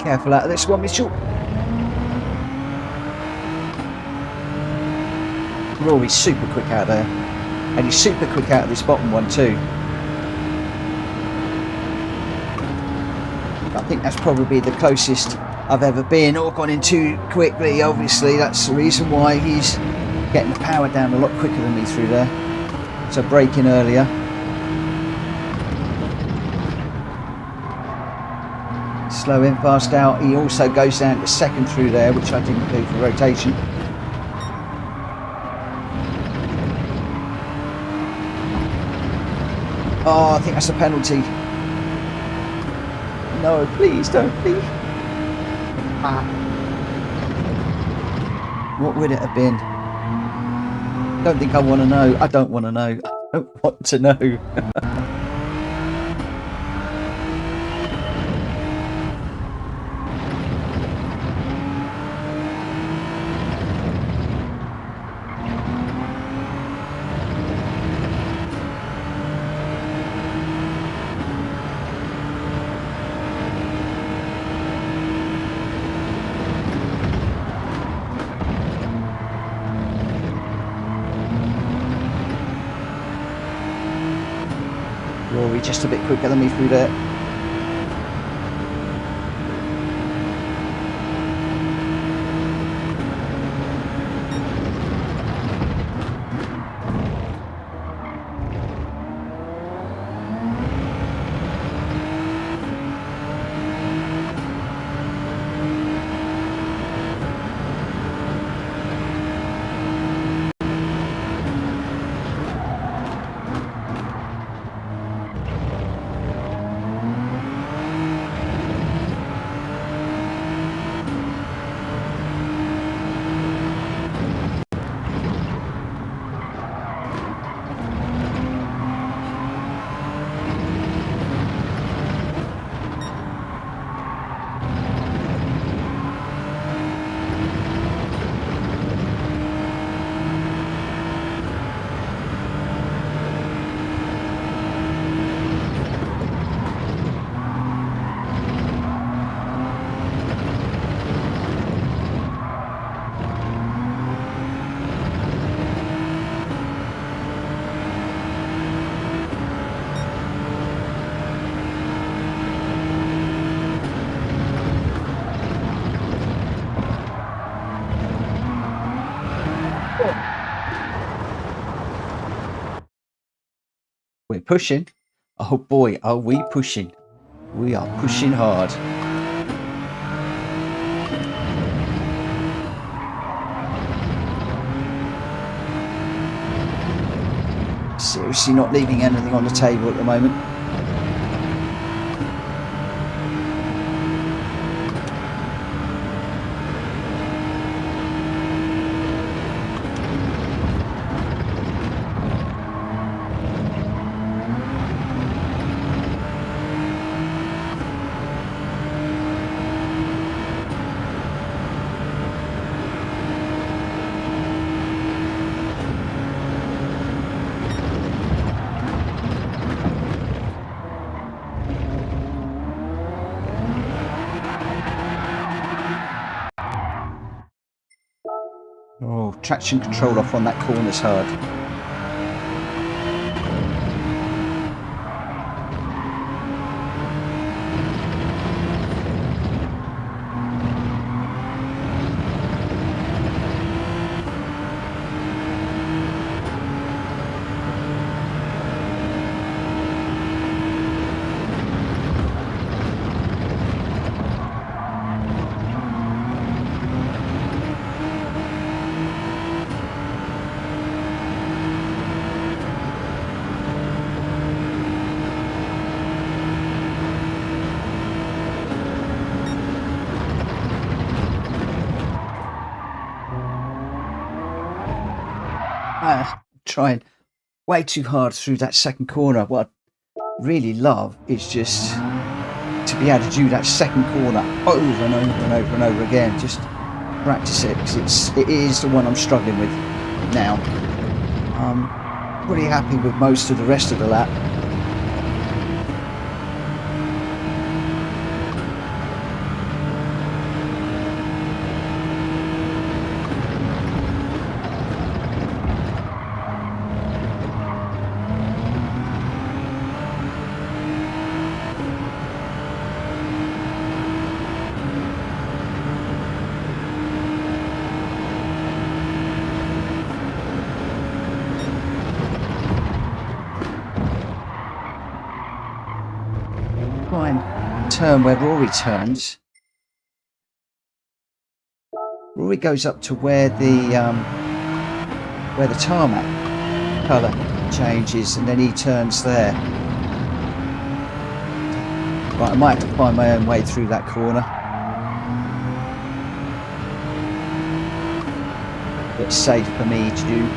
A: Careful out of this one, Mitchell. Rory's super quick out there. And he's super quick out of this bottom one too. I think that's probably the closest I've ever been, or gone in too quickly. Obviously that's the reason why he's getting the power down a lot quicker than me through there. So braking earlier. Slow in, fast out. He also goes down to second through there, which I didn't do for rotation. Oh, I think that's a penalty. No, please don't, please. Ah. What would it have been? Don't think I want to know. I don't want to know. I don't want to know. Rory just a bit quicker than me through there. We're pushing. Oh boy, are we pushing. We are pushing hard. Seriously not leaving anything on the table at the moment. Oh, traction control off on that corner's hard. Trying way too hard through that second corner. What I really love is just to be able to do that second corner over and over and over and over again. Just practice it, because it is the one I'm struggling with now. I'm pretty happy with most of the rest of the lap. Try and turn where Rory turns. Rory goes up to where the tarmac colour changes, and then he turns there. Right, I might have to find my own way through that corner. It's safe for me to do.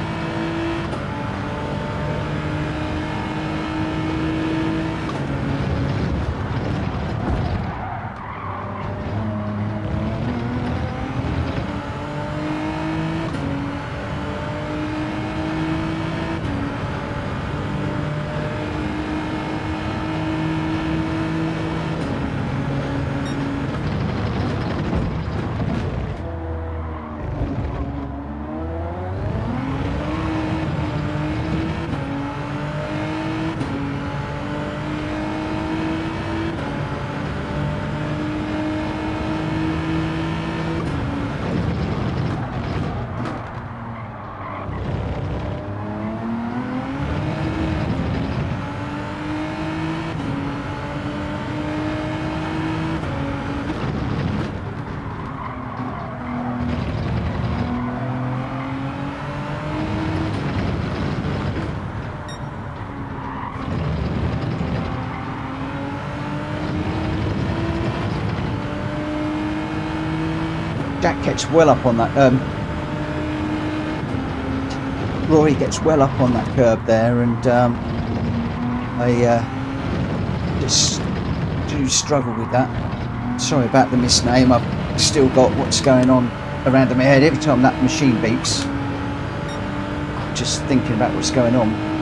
A: Jack gets well up on that. Rory gets well up on that curb there, and I just do struggle with that. Sorry about the misname. I've still got what's going on around in my head every time that machine beeps. I'm just thinking about what's going on.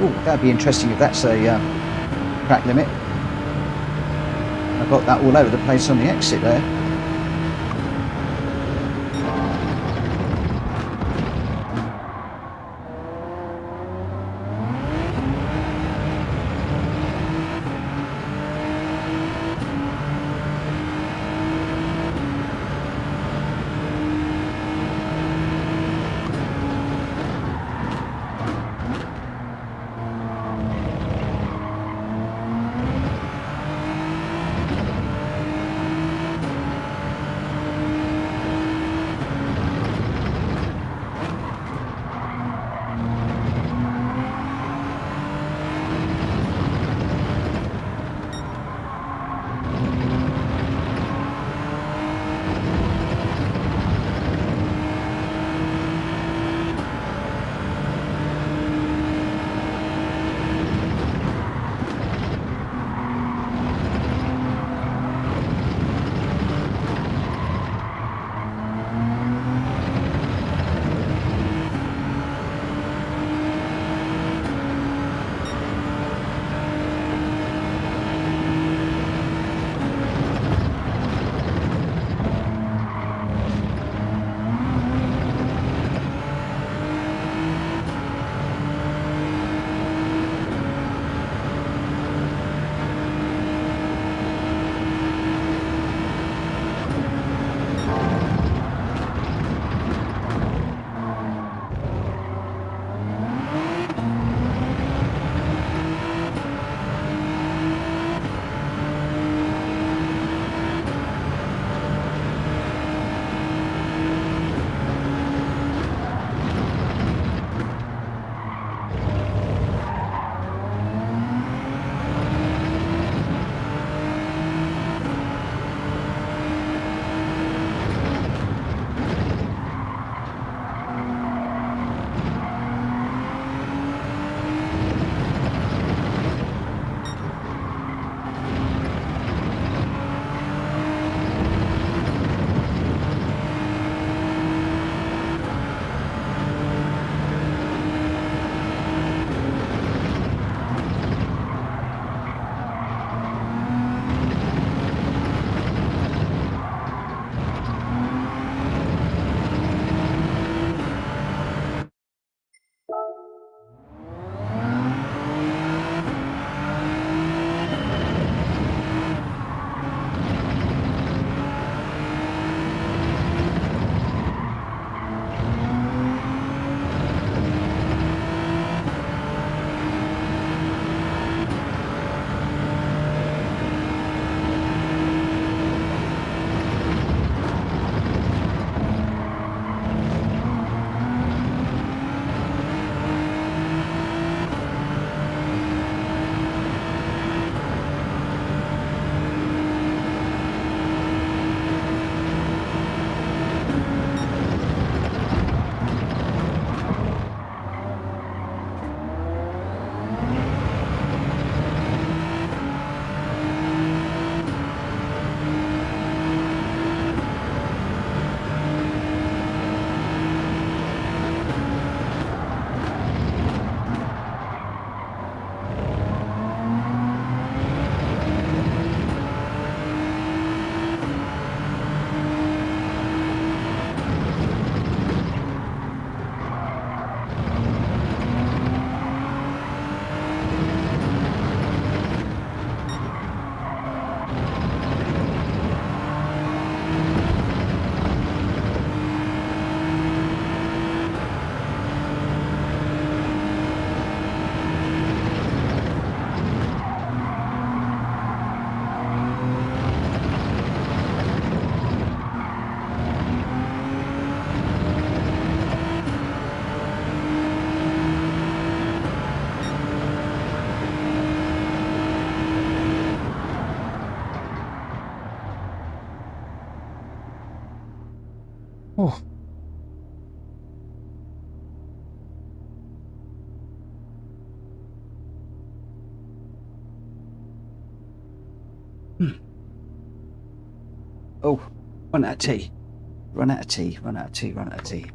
A: Oh, that'd be interesting if that's a track limit. I've got that all over the place on the exit there. Oh. Oh, run out of tea. Run out of tea, run out of tea, run out of tea.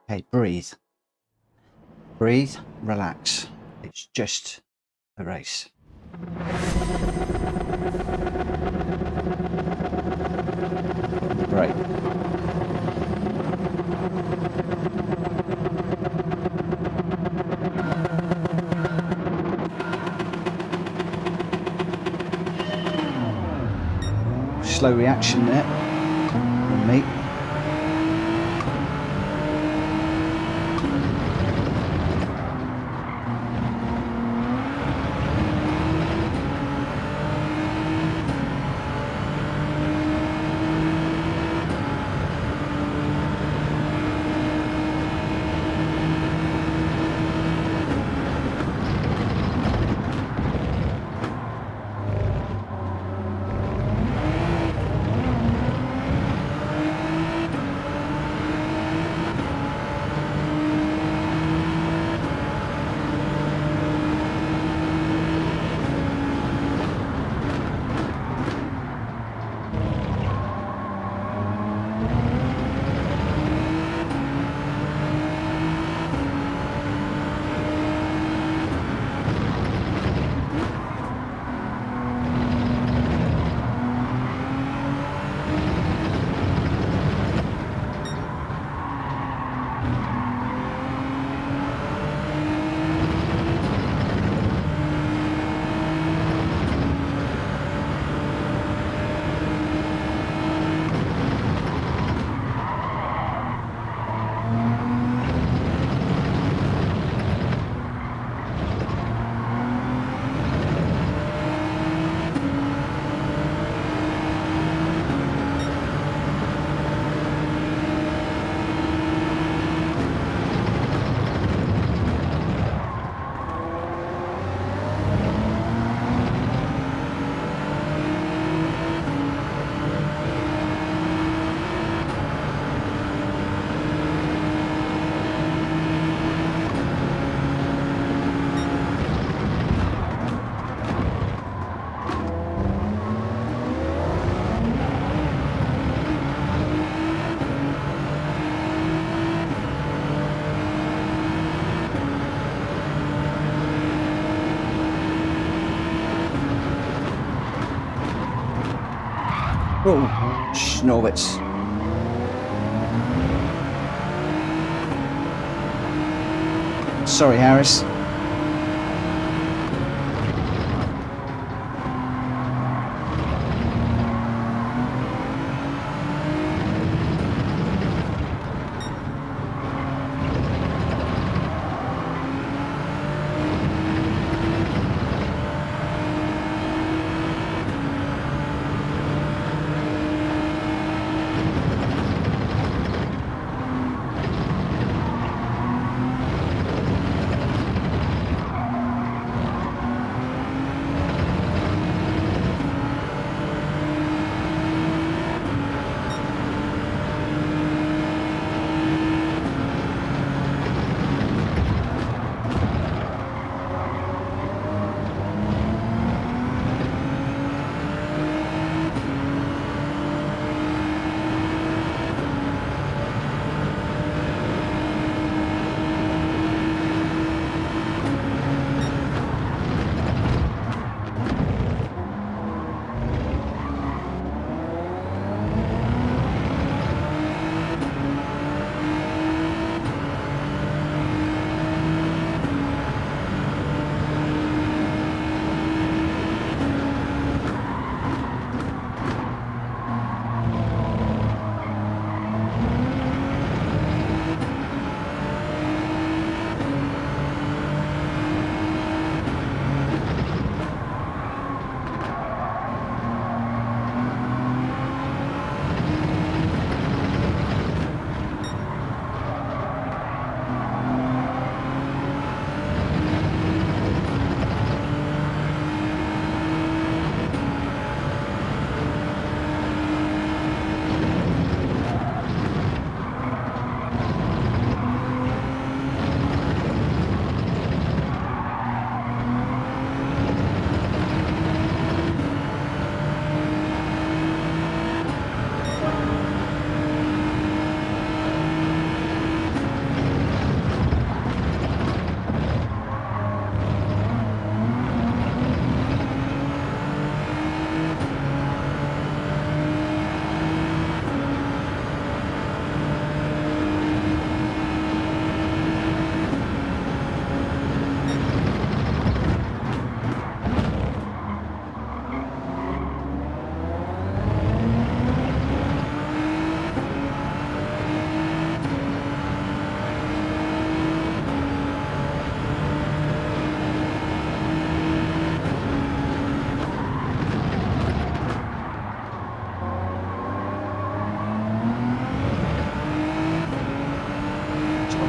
A: Hey, breathe. Breathe, relax. It's just a race. Brake. Slow reaction there from me. Oh, Schnorwitz. 。 . 。 . 。 . . . . . . . . . . . 。 . 。 . . . 。 . 。 . 。 . . . 。 . . . . . . . . . . . . . Sorry, Harris.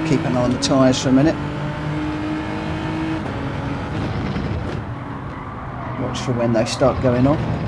A: Keep an eye on the tyres for a minute. Watch for when they start going off.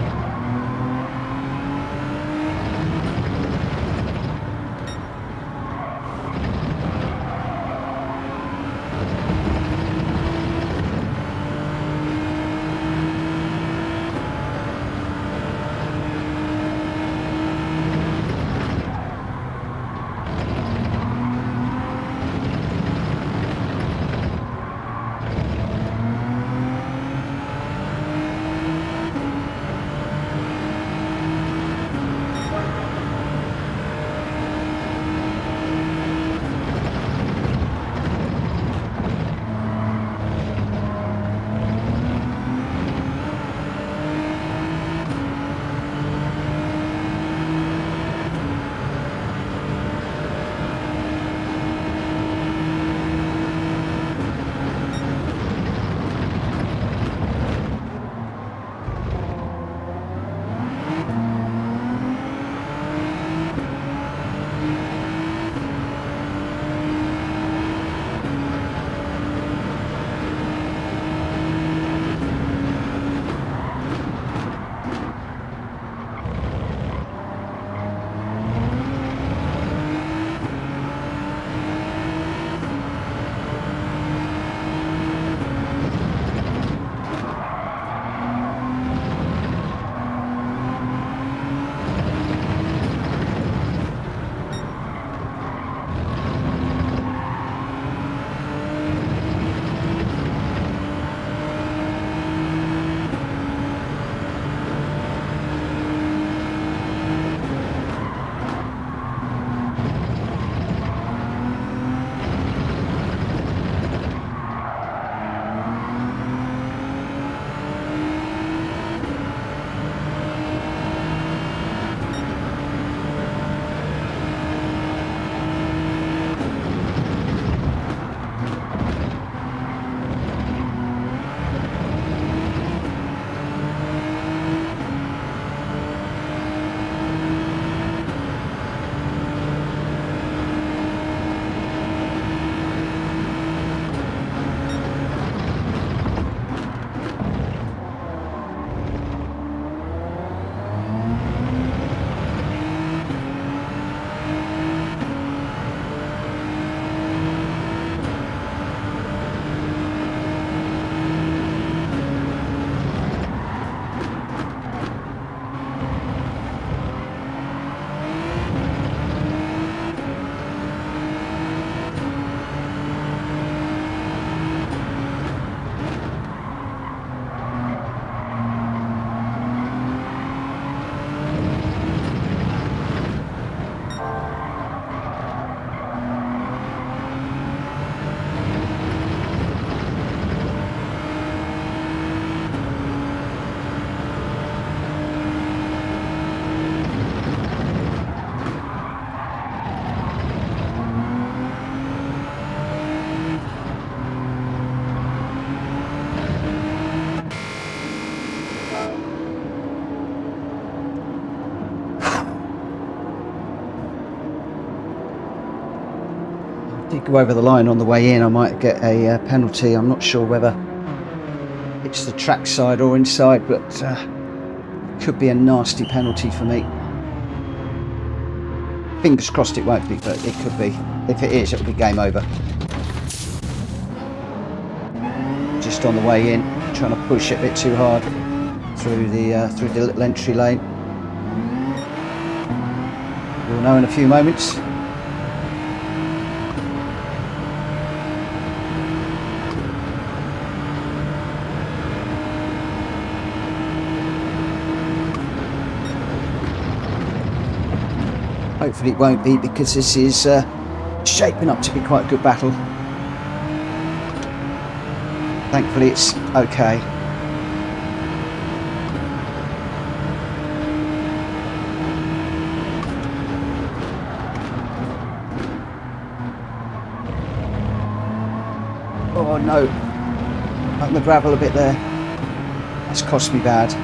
A: Did go over the line on the way in, I might get a penalty. I'm not sure whether it's the track side or inside, but it could be a nasty penalty for me. Fingers crossed it won't be, but it could be. If it is, it'll be game over. Just on the way in, trying to push it a bit too hard through the little entry lane. We'll know in a few moments. Hopefully it won't be, because this is shaping up to be quite a good battle. Thankfully it's okay. Oh no, up the gravel a bit there. That's cost me bad.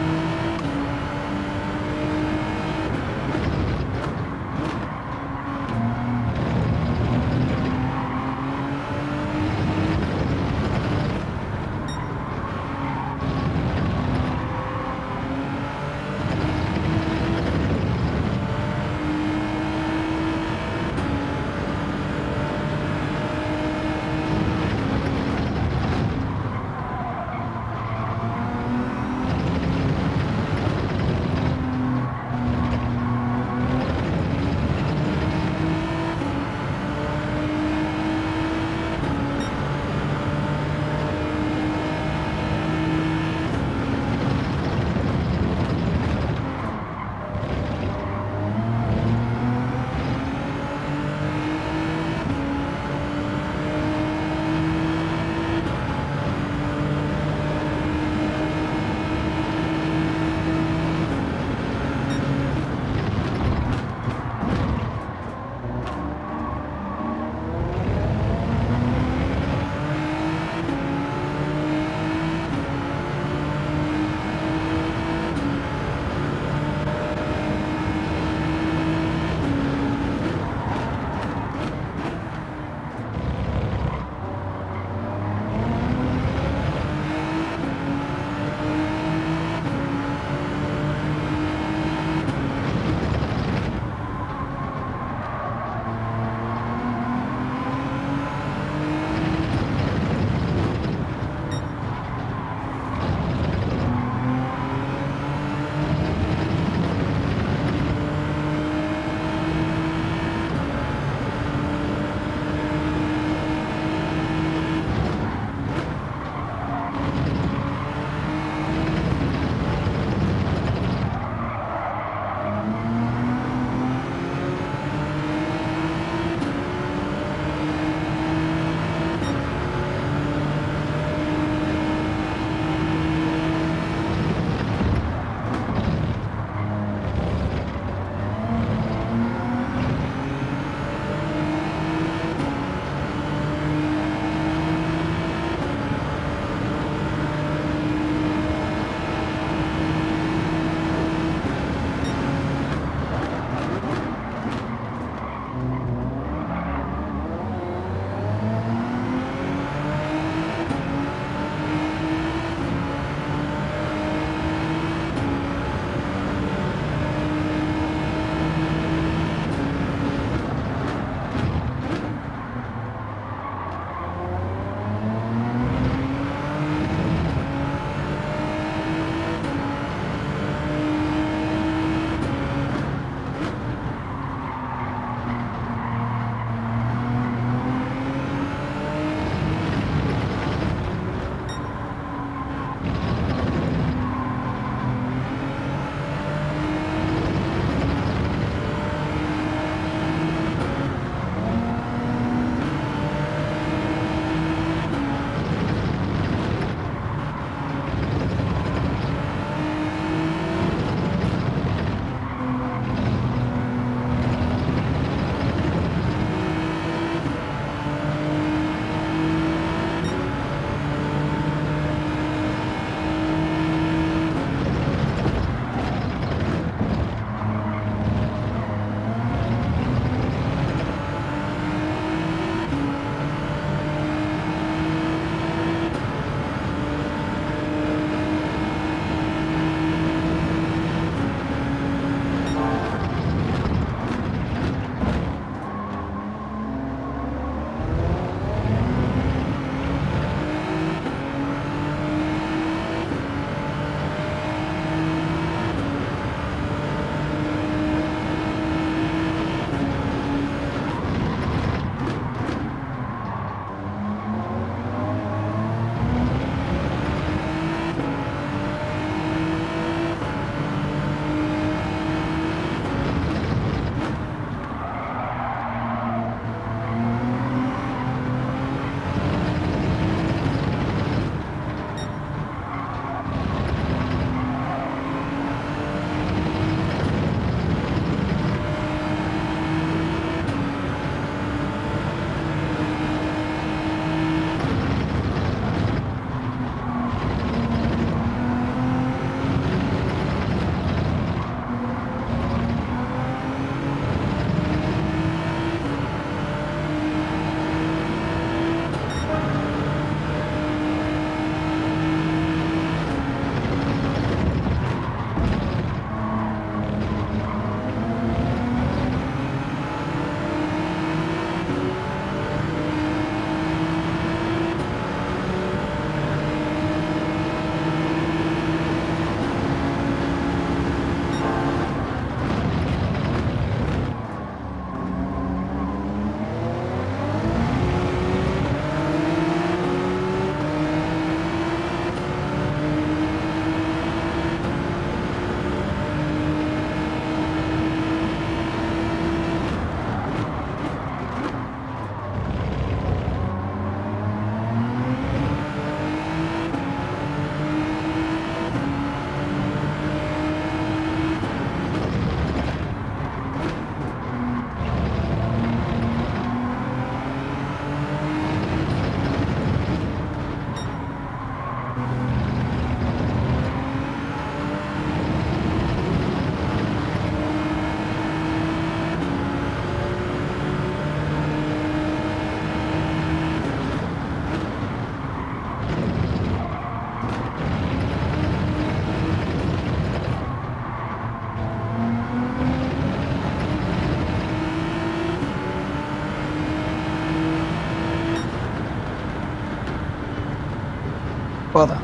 A: Bother.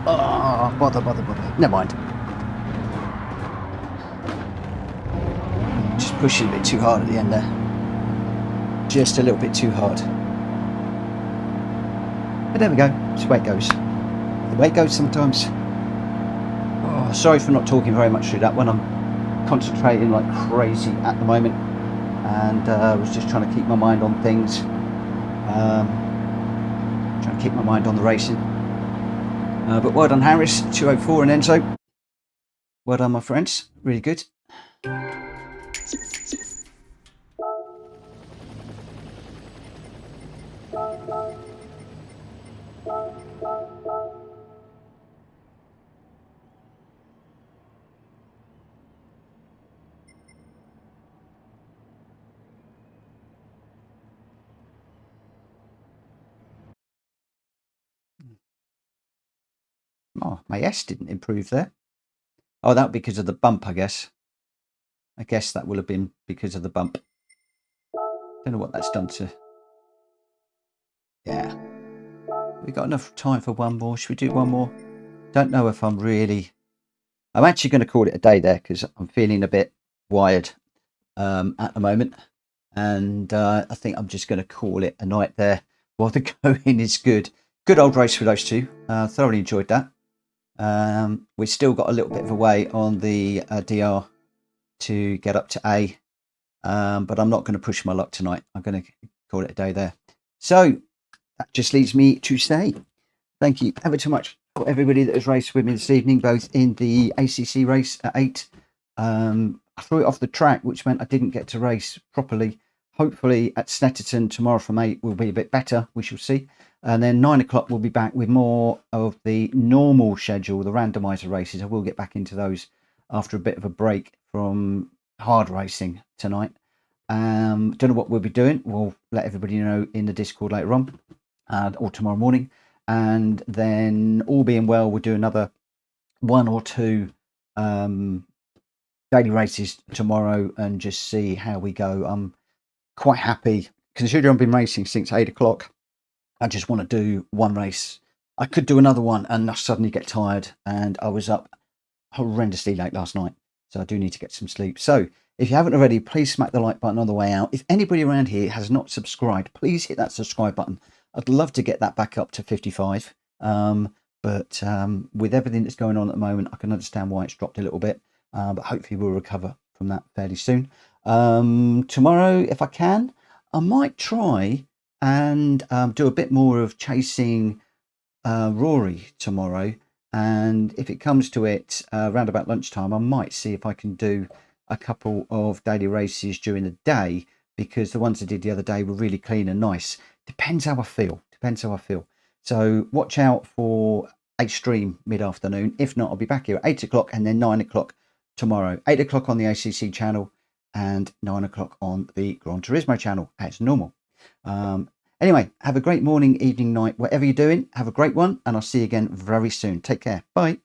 A: Oh, bother. Never mind. Just pushing a bit too hard at the end there. Just a little bit too hard. But there we go. It's the way it goes. The way it goes sometimes. Oh, sorry for not talking very much through that one. I'm concentrating like crazy at the moment. And I was just trying to keep my mind on things. Trying to keep my mind on the racing. But well done, Harris, 204 and Enzo. Well done, my friends. Really good. Oh, my S didn't improve there. Oh, that because of the bump, I guess. I guess that will have been because of the bump. Don't know what that's done to. Yeah. We got enough time for one more. Should we do one more? Don't know if I'm actually going to call it a day there because I'm feeling a bit wired at the moment. And I think I'm just going to call it a night there while the going is good. Good old race for those two. Thoroughly enjoyed that. We've still got a little bit of a way on the DR to get up to A, but I'm not going to push my luck tonight. I'm going to call it a day there. So that just leaves me to say thank you ever so much for everybody that has raced with me this evening, both in the ACC race at 8. I threw it off the track, which meant I didn't get to race properly. Hopefully at Snetterton tomorrow from 8 will be a bit better. We shall see. And then 9 o'clock we'll be back with more of the normal schedule, the randomizer races. I will get back into those after a bit of a break from hard racing tonight. Don't know what we'll be doing. We'll let everybody know in the Discord later on or tomorrow morning. And then all being well, we'll do another 1 or 2 daily races tomorrow and just see how we go. I'm quite happy considering I've been racing since 8 o'clock. I just want to do one race. I could do another one and I suddenly get tired, and I was up horrendously late last night, so I do need to get some sleep. So if you haven't already, please smack the like button on the way out. If anybody around here has not subscribed, please hit that subscribe button. I'd love to get that back up to 55. But with everything that's going on at the moment, I can understand why it's dropped a little bit. But hopefully we'll recover from that fairly soon. Tomorrow, if I can, I might try and do a bit more of chasing Rory tomorrow. And if it comes to it around about lunchtime, I might see if I can do a couple of daily races during the day, because the ones I did the other day were really clean and nice. Depends how I feel. So watch out for a stream mid-afternoon. If not, I'll be back here at 8 o'clock and then 9 o'clock tomorrow. 8 o'clock on the ACC channel and 9 o'clock on the Gran Turismo channel as normal. Anyway, have a great morning, evening, night, whatever you're doing. Have a great one, and I'll see you again very soon. Take care. Bye.